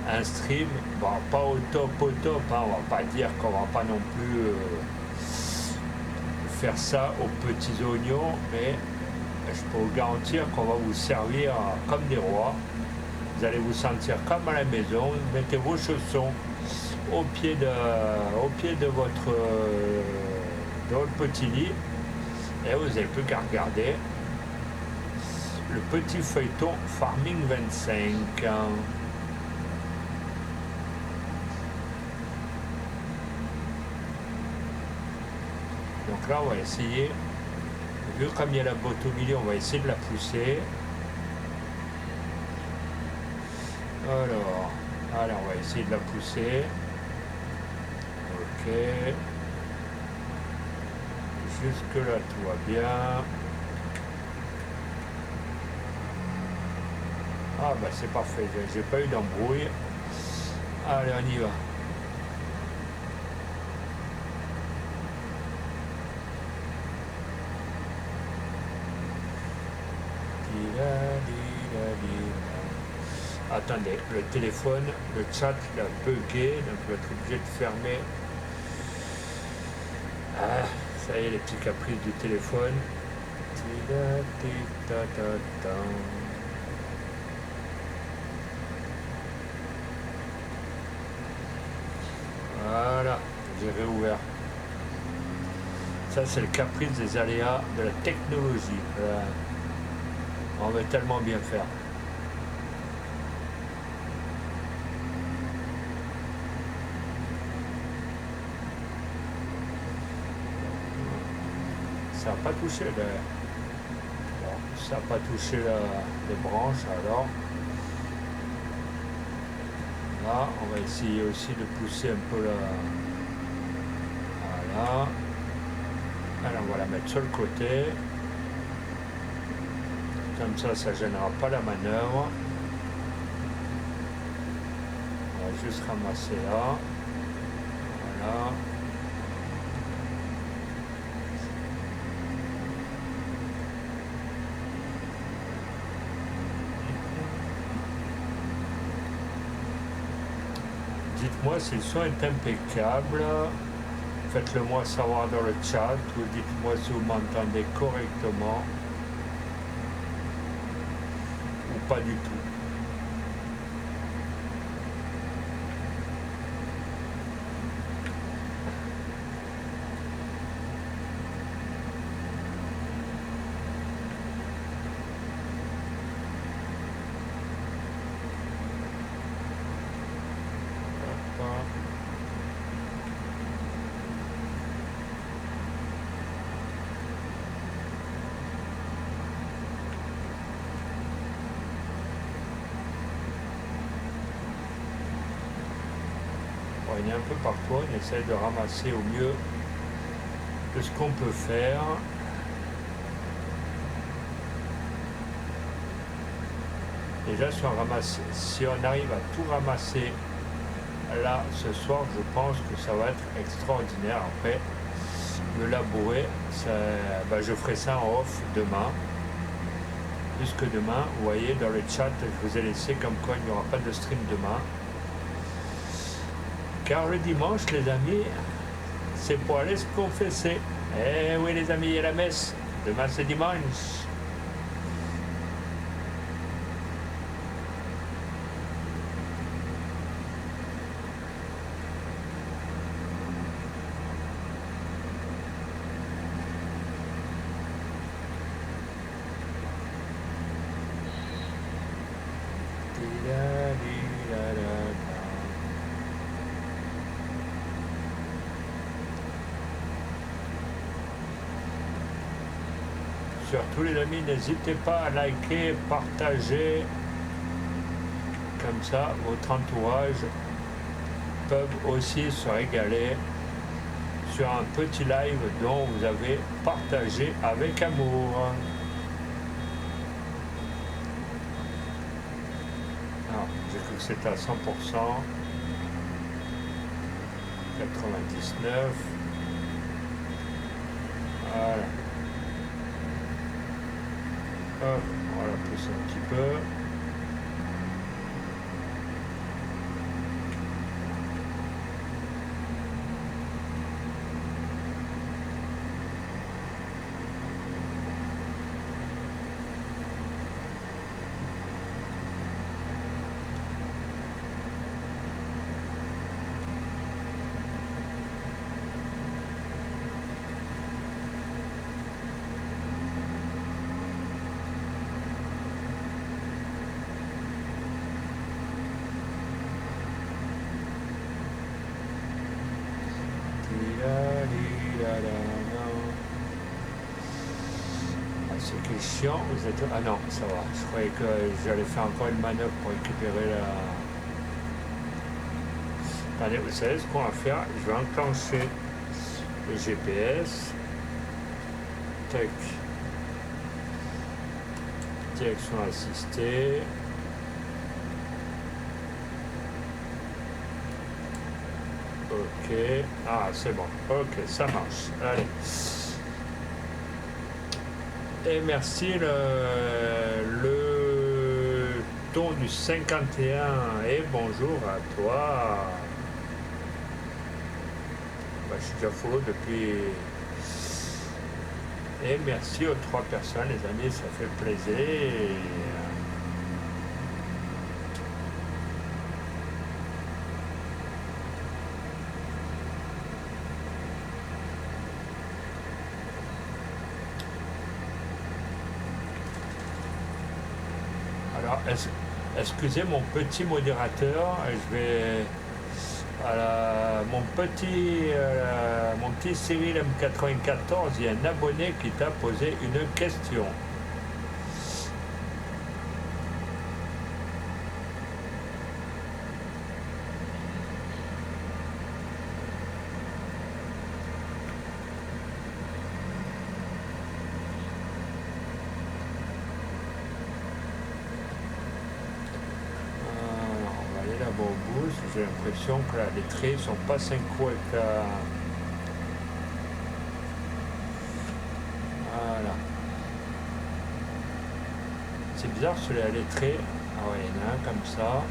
S1: un stream, bon, pas au top, hein, on va pas dire qu'on va pas non plus faire ça aux petits oignons, mais je peux vous garantir qu'on va vous servir comme des rois. Vous allez vous sentir comme à la maison. Mettez vos chaussons au pied de votre petit lit, et vous n'avez plus qu'à regarder le petit feuilleton Farming 25. Donc là, on va essayer, vu comme il y a la botte au milieu, on va essayer de la pousser. Alors, on va essayer de la pousser. Ok. Jusque là, tout va bien. Ah bah c'est parfait, j'ai pas eu d'embrouille. Allez, on y va. Attendez, le téléphone, le chat il a bugué, donc je vais être obligé de fermer. Ah, ça y est, les petits caprices du téléphone. Voilà, j'ai réouvert. Ça, c'est le caprice des aléas de la technologie. Voilà. On veut tellement bien faire. Ça n'a pas touché ça n'a pas touché les branches, alors là on va essayer aussi de pousser un peu la. Voilà. Alors on va la mettre sur le côté, comme ça ne gênera pas la manœuvre. On va juste ramasser là. Voilà. Dites-moi si le son est impeccable. Faites-le moi savoir dans le chat ou dites-moi si vous m'entendez correctement ou pas du tout. On est un peu partout, on essaie de ramasser au mieux de ce qu'on peut faire. Déjà si on arrive à tout ramasser là ce soir, je pense que ça va être extraordinaire. Après le labourer, je ferai ça en off demain. Puisque demain, vous voyez dans le chat, je vous ai laissé comme quoi il n'y aura pas de stream demain. Car le dimanche, les amis, c'est pour aller se confesser. Eh oui, les amis, il y a la messe. Demain, c'est dimanche. Surtout les amis, n'hésitez pas à liker, partager, comme ça votre entourage peuvent aussi se régaler sur un petit live dont vous avez partagé avec amour. Alors, j'ai cru que c'était à 100%, 99, voilà. Hop, on va la pousser un petit peu. Ce qui est chiant, vous êtes... Ah non, ça va. Je croyais que j'allais faire encore une manœuvre pour récupérer la... Allez, vous savez ce qu'on va faire? Je vais enclencher le GPS. Tac. Direction assistée. Ok. Ah, c'est bon. Ok, ça marche. Allez. Et merci le ton du 51. Et bonjour à toi. Bah, je suis déjà follow depuis. Et merci aux 3 personnes, les amis, ça fait plaisir. Alors, excusez mon petit modérateur, je vais. Mon petit Cyril M94, il y a un abonné qui t'a posé une question. J'ai l'impression que là, les traits sont pas synchro avec la... Voilà. C'est bizarre celui-là, les traits. Ah ouais, il y en a un comme ça.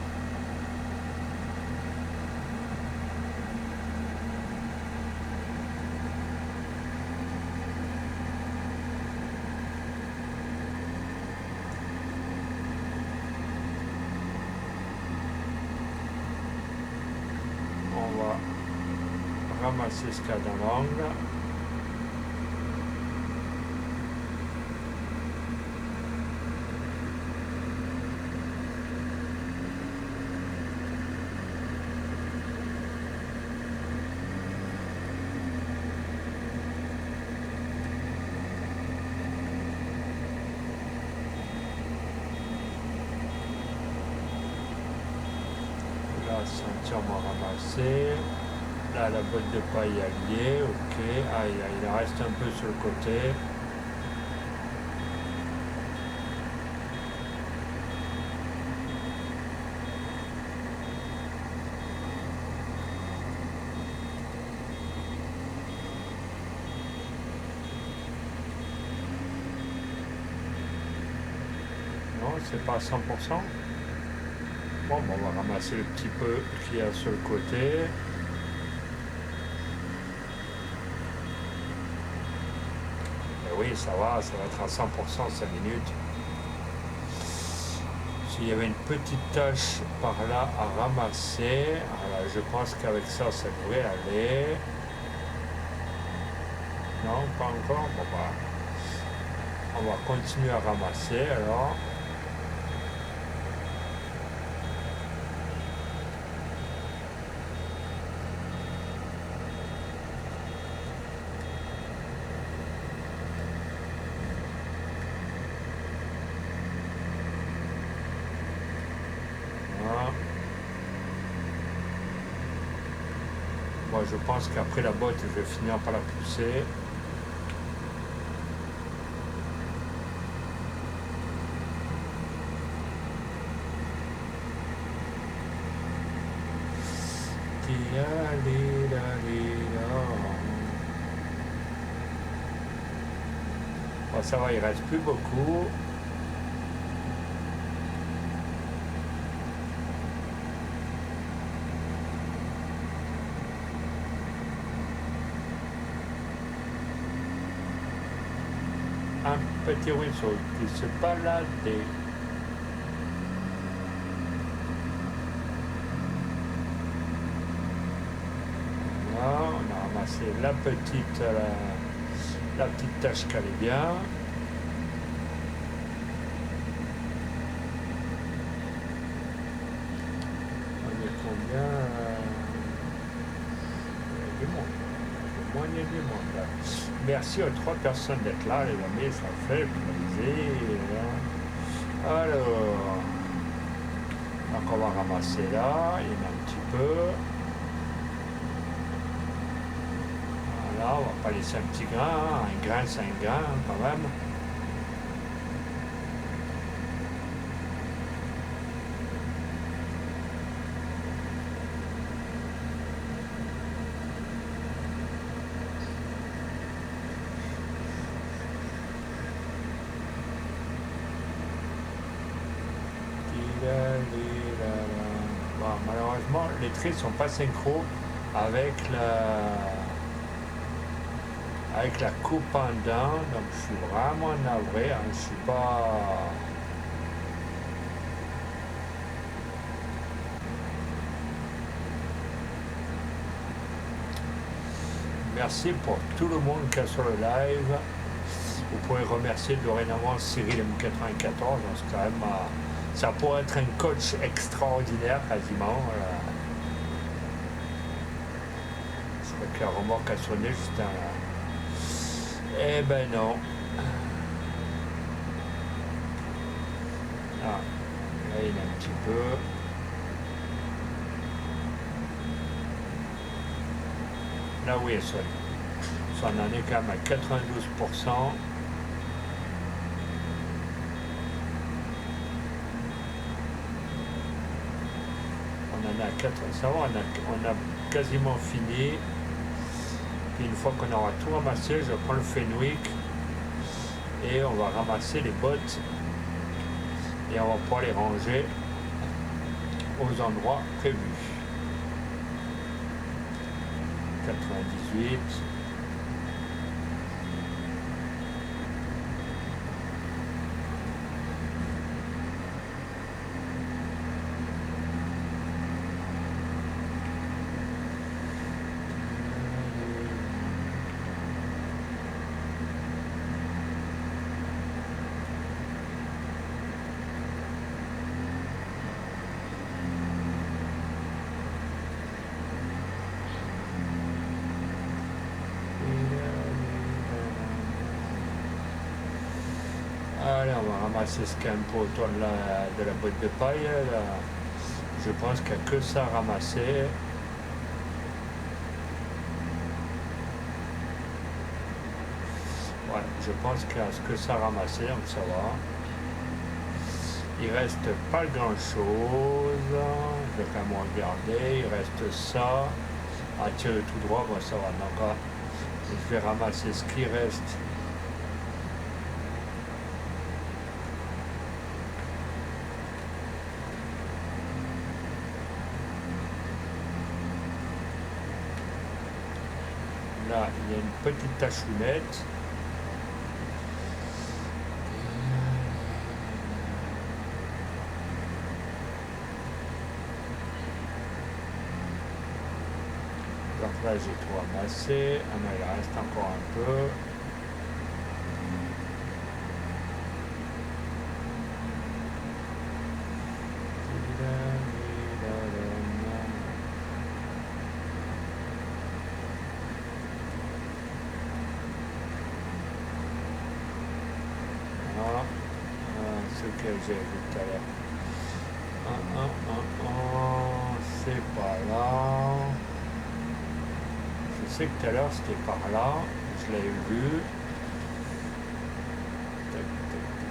S1: Ramasser ce qu'il y a dans l'angle. Là, c'est entièrement ramassé. Là, la botte de paille alliée, ok. Ah, il en reste un peu sur le côté. Non, c'est pas à 100%. Bon, on va ramasser le petit peu qu'il y a sur le côté. Oui, ça va être à 100% 5 minutes. S'il y avait une petite tâche par là à ramasser, alors je pense qu'avec ça, ça devrait aller. Non, pas encore. Bon, bah, on va continuer à ramasser alors. Moi, je pense qu'après la botte, je vais finir par la pousser. Bon, ça va, il reste plus beaucoup. Un petit ruisseau qui se baladait. Là, on a ramassé la petite tâche qui allait bien. On est combien? Du monde. Moins il y y a du monde là. Merci aux 3 personnes d'être là, les amis, ça fait plaisir. Alors, donc on va ramasser là, il y en a un petit peu. Voilà, on va pas laisser un petit grain, hein. Un grain c'est un grain hein, quand même. Bon, malheureusement, les traits sont pas synchro avec la coupe en dents, donc je suis vraiment navré, hein, je suis pas. Merci pour tout le monde qui est sur le live. Vous pouvez remercier dorénavant Cyril M94, c'est quand même. Ça pourrait être un coach extraordinaire quasiment. Je crois que la remorque a sonné juste un. Eh ben non. Ah, là il y en a un petit peu. Là oui elle sonne. Ça en est quand même à 92%. On a 4, ça va, on a quasiment fini. Puis une fois qu'on aura tout ramassé, je prends le Fenwick et on va ramasser les bottes et on va pouvoir les ranger aux endroits prévus. 98. Allez, on va ramasser ce qu'il y a un peu autour de la boîte de paille. Là. Je pense qu'il n'y a que ça à ramasser. Ouais, je pense qu'il n'y a que ça à ramasser, donc ça va. Il reste pas grand chose. Je vais quand même regarder. Il reste ça. À tirer tout droit, bon, ça va. Donc, je vais ramasser ce qui reste. Là, il y a une petite tachounette. Donc là, j'ai tout ramassé. Ah non, il reste encore un peu. Ce que j'ai vu tout à l'heure. C'est pas là. Je sais que tout à l'heure c'était par là. Je l'avais vu.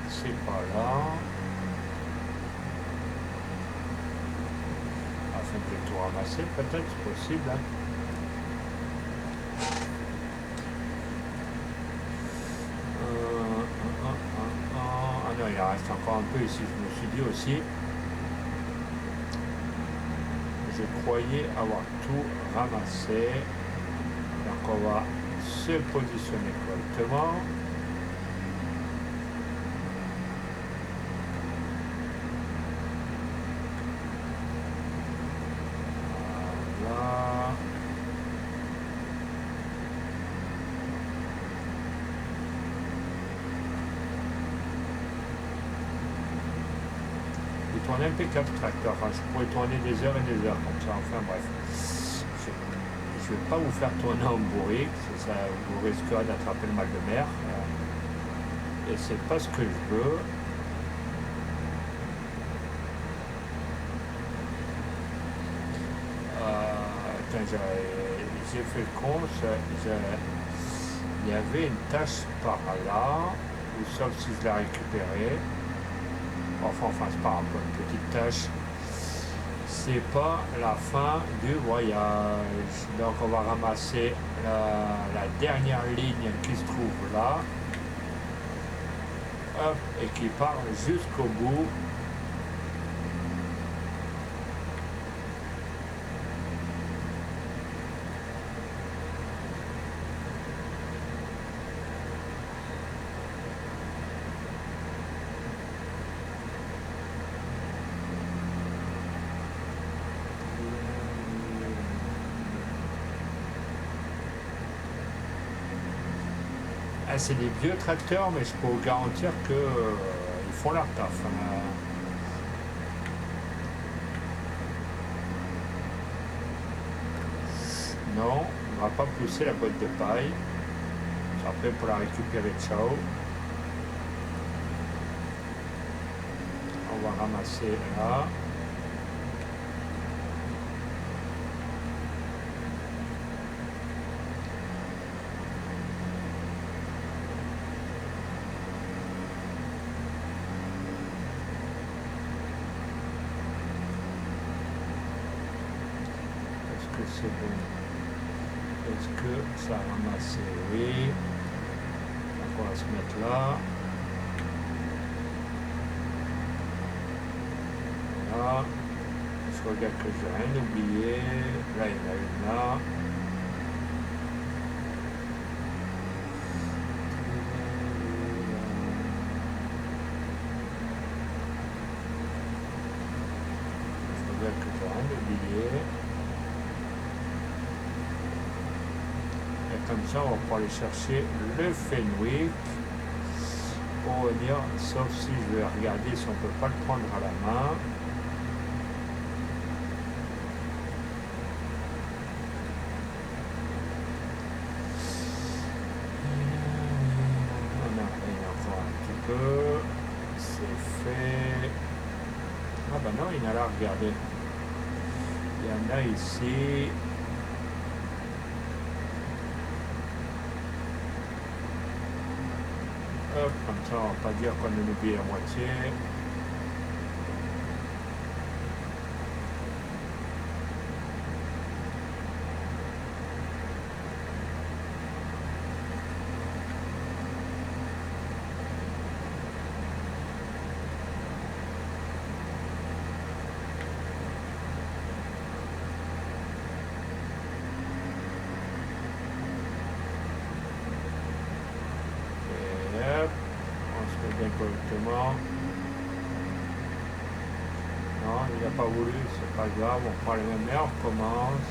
S1: C'est pas là. Afin de tout ramasser, peut-être, c'est possible. Hein. Non, il en reste encore un peu ici, je me suis dit aussi. Je croyais avoir tout ramassé. Donc on va se positionner correctement. Voilà. Il tourne impeccable tracteur, enfin, je pourrais tourner des heures et des heures comme ça, enfin bref. Je je vais pas vous faire tourner en bourrique, ça vous risquera d'attraper le mal de mer. Et c'est pas ce que je veux. Attends, j'ai fait le con, il y avait une tâche par là, ou sauf si je l'ai récupérée. Enfin, c'est pas un peu une petite tâche. C'est pas la fin du voyage. Donc on va ramasser la dernière ligne qui se trouve là. Hop, et qui part jusqu'au bout. Ah, c'est des vieux tracteurs, mais je peux vous garantir que ils font leur taf. Non, on va pas pousser la boîte de paille. Après, pour la récupérer, ciao. On va ramasser là. C'est bon. Est-ce que ça a ramassé? Oui. Donc on va se mettre là. Voilà. Je regarde que j'ai rien oublié. Là, il y en a une là. Je regarde que j'ai rien oublié. Comme ça, on va pouvoir aller chercher le Fenwick pour venir, sauf si je vais regarder si on ne peut pas le prendre à la main. On a encore un petit peu. C'est fait. Ah ben non, il y en a là, regardez. Il y en a ici. Hop, comme ça, on va pas dire qu'on a oublié la moitié. Correctement. Non, il n'a pas voulu, c'est pas grave, on prend les mêmes airs, on recommence.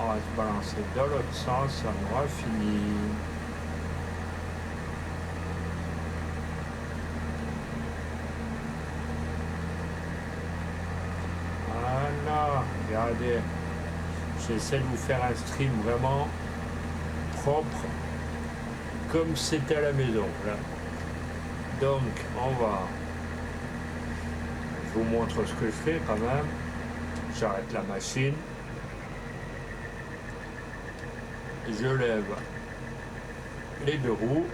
S1: On va se balancer dans l'autre sens, on aura fini. Voilà, regardez, j'essaie de vous faire un stream vraiment propre, comme c'était à la maison. Là. Donc, je vous montre ce que je fais quand même. J'arrête la machine. Je lève les deux roues.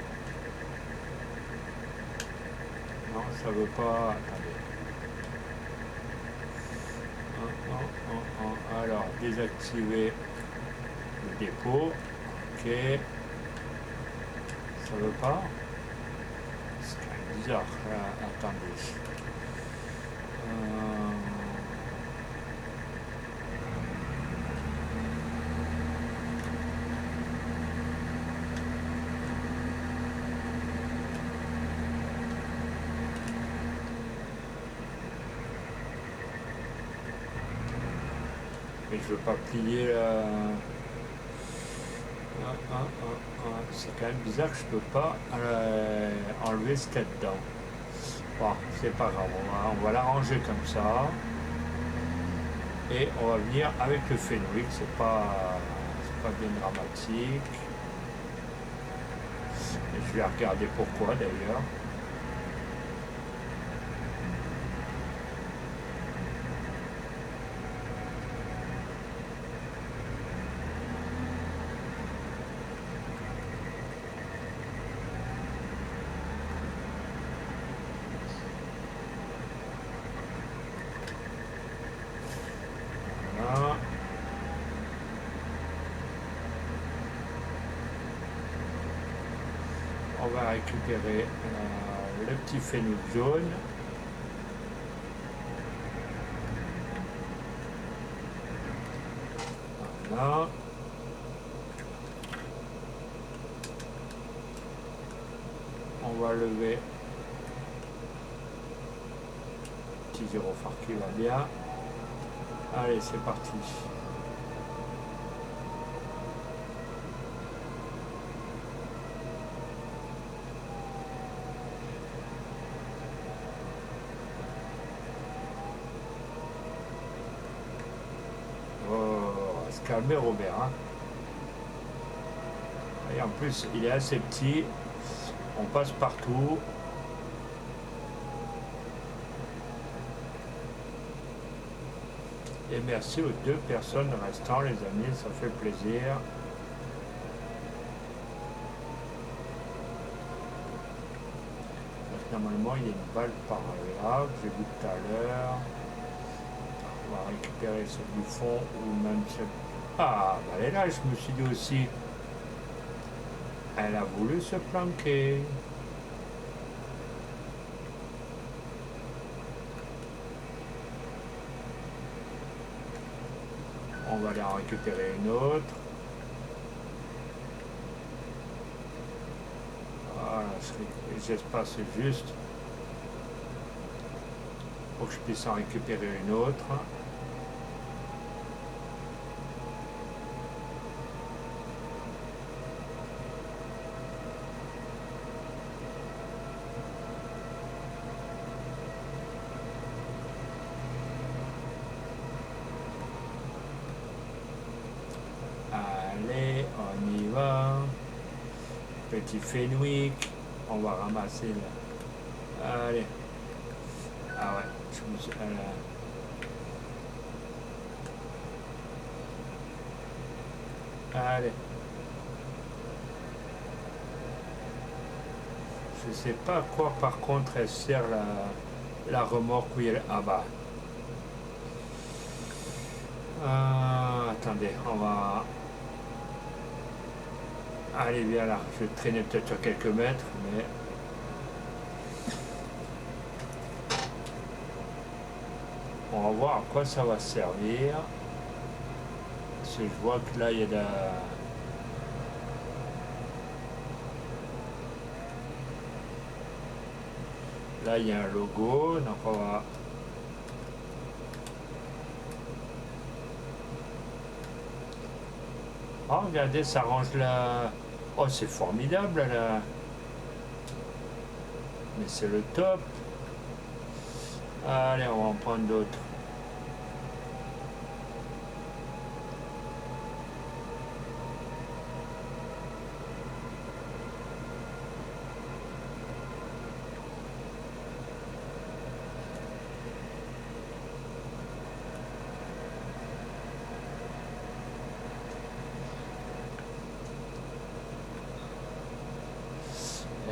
S1: Non, ça veut pas. Attendez. Alors, désactiver le dépôt. Ok. Ça veut pas. C'est quand même bizarre. Attendez. Mais je veux pas plier la... C'est quand même bizarre que je peux pas enlever ce qu'il y a dedans. Bon, c'est pas grave, on va l'arranger comme ça. Et on va venir avec le Fenwick, c'est pas bien dramatique. Et je vais regarder pourquoi d'ailleurs. Voilà. On va récupérer le petit Fenwick jaune. Voilà. On va lever petit gyrophare qui va bien. Allez, c'est parti. Oh, on va se calmer Robert. Hein. Et en plus, il est assez petit. On passe partout. Et merci aux 2 personnes restant, les amis, ça fait plaisir. Donc, normalement, il y a une balle par là que j'ai vu tout à l'heure. On va récupérer celle du fond ou même celle... Ah, bah elle est là, je me suis dit aussi. Elle a voulu se planquer. On va aller en récupérer une autre. Voilà, j'espace juste pour que je puisse en récupérer une autre. Allez, on y va. Petit Fenwick. On va ramasser là. Allez. Ah ouais, je me suis... Allez. Je sais pas à quoi par contre elle sert la remorque où il... Ah bah. Attendez, on va... Allez, viens là. Je vais traîner peut-être sur quelques mètres, mais... On va voir à quoi ça va servir. Parce que je vois que là, il y a de la... Là, il y a un logo, donc on va... Oh, regardez, ça range la... Oh, c'est formidable, là. Mais c'est le top. Allez, on va en prendre d'autres.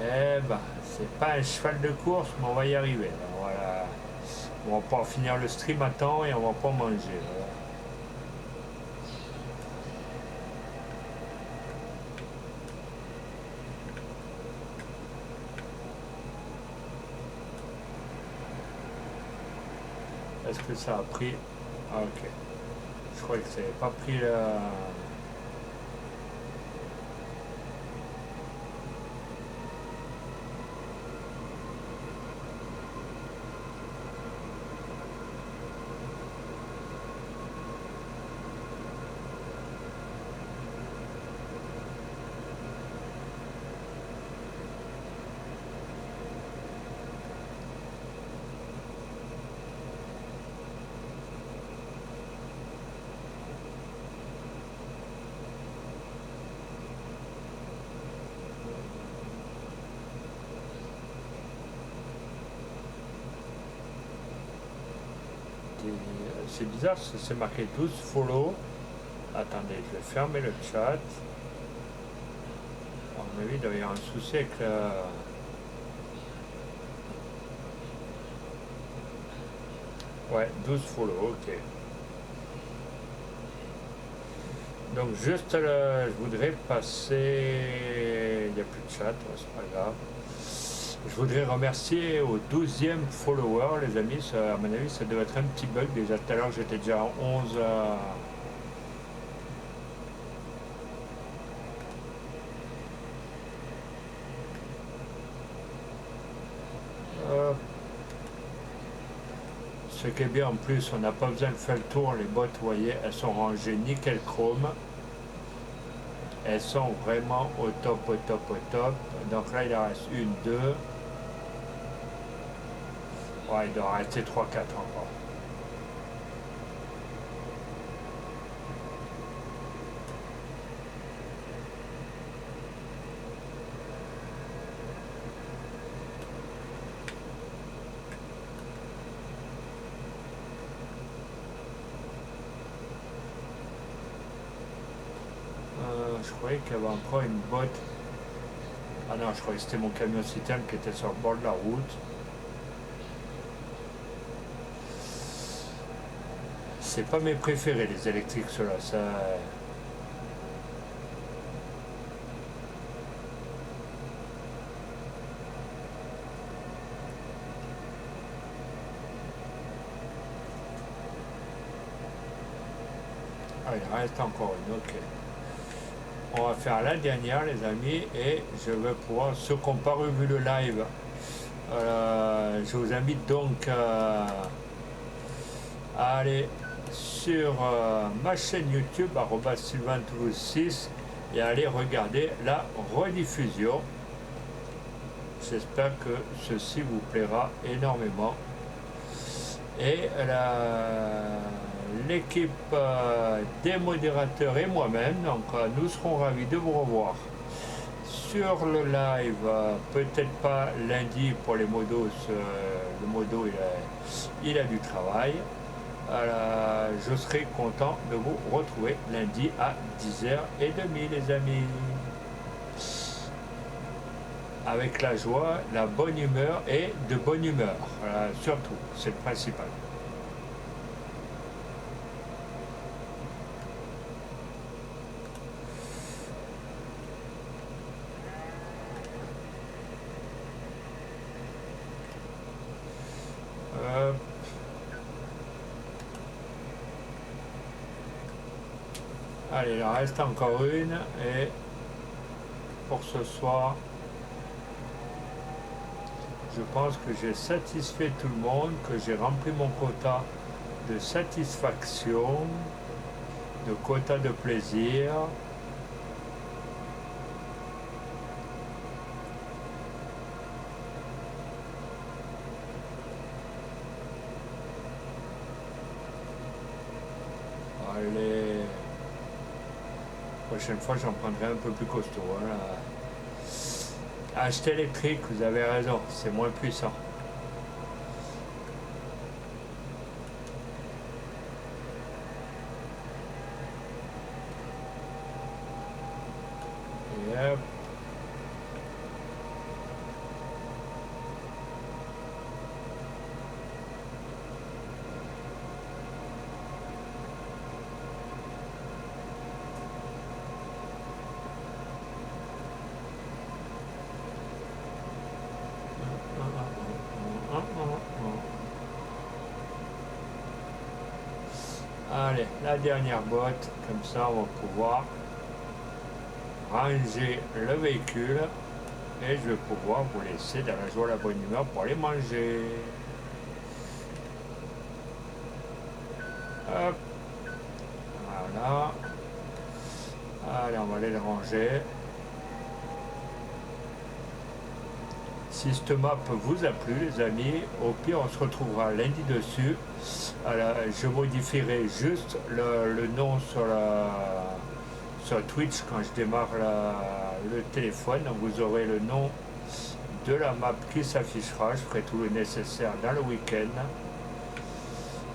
S1: Eh ben, c'est pas un cheval de course, mais on va y arriver. Là. Voilà. On va pouvoir finir le stream à temps et on va pas manger. Voilà. Est-ce que ça a pris... Ah, ok. Je croyais que ça n'avait pas pris la... c'est bizarre, c'est marqué 12 follow. Attendez, je vais fermer le chat. À mon avis, il doit y avoir un souci avec la... Ouais, 12 follow, ok. Donc juste, je voudrais passer... Il n'y a plus de chat, ouais, c'est pas grave. Je voudrais remercier au 12e follower, les amis. Ça, à mon avis, ça devait être un petit bug. Déjà tout à l'heure, j'étais déjà à 11... Ce qui est bien en plus, on n'a pas besoin de faire le tour. Les bottes, vous voyez, elles sont rangées nickel chrome. Elles sont vraiment au top, au top, au top. Donc là, il en reste une, deux. Ouais, il doit en rester 3, 4 encore. Je croyais qu'il y avait encore une botte. Ah non, je croyais que c'était mon camion citerne qui était sur le bord de la route. C'est pas mes préférés, les électriques, ceux-là. Ça... Ah, il en reste encore une, ok. On va faire la dernière, les amis, et je vais pouvoir, ceux qui n'ont pas revu le live, je vous invite donc à aller sur ma chaîne YouTube, @sylvaintoulouse6, et aller regarder la rediffusion. J'espère que ceci vous plaira énormément. Et l'équipe des modérateurs et moi-même, donc nous serons ravis de vous revoir sur le live, peut-être pas lundi pour les modos, le modo il a du travail. Je serai content de vous retrouver lundi à 10h30, les amis. Avec la joie, la bonne humeur et de bonne humeur. Voilà, surtout, c'est le principal. Allez, il en reste encore une et pour ce soir, je pense que j'ai satisfait tout le monde, que j'ai rempli mon quota de satisfaction, de quota de plaisir. Allez, la prochaine fois j'en prendrai un peu plus costaud. Hein. Acheter électrique, vous avez raison, c'est moins puissant. Et hop. Allez, la dernière botte, comme ça on va pouvoir ranger le véhicule et je vais pouvoir vous laisser dans la joie et la bonne humeur pour aller manger. Hop, voilà. Allez, on va aller le ranger. Si cette map vous a plu, les amis, au pire on se retrouvera lundi dessus. Alors, je modifierai juste le nom sur Twitch quand je démarre le téléphone. Donc vous aurez le nom de la map qui s'affichera. Je ferai tout le nécessaire dans le week-end.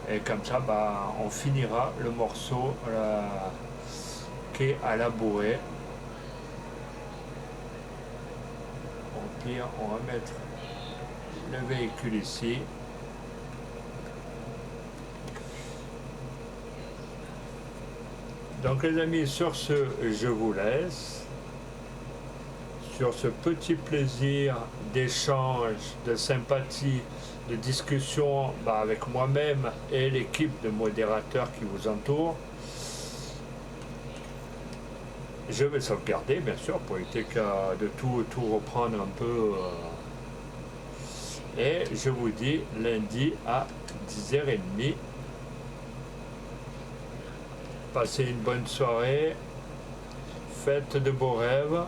S1: Et comme ça, bah, on finira le morceau qui est à labourer. Au pire, on va mettre le véhicule ici. Donc les amis, sur ce, je vous laisse. Sur ce petit plaisir d'échange, de sympathie, de discussion avec moi-même et l'équipe de modérateurs qui vous entoure. Je vais sauvegarder, bien sûr, pour éviter de tout reprendre un peu. Et je vous dis lundi à 10h30. Passez une bonne soirée. Faites de beaux rêves.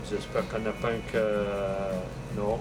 S1: J'espère qu'on n'a pas un... Non.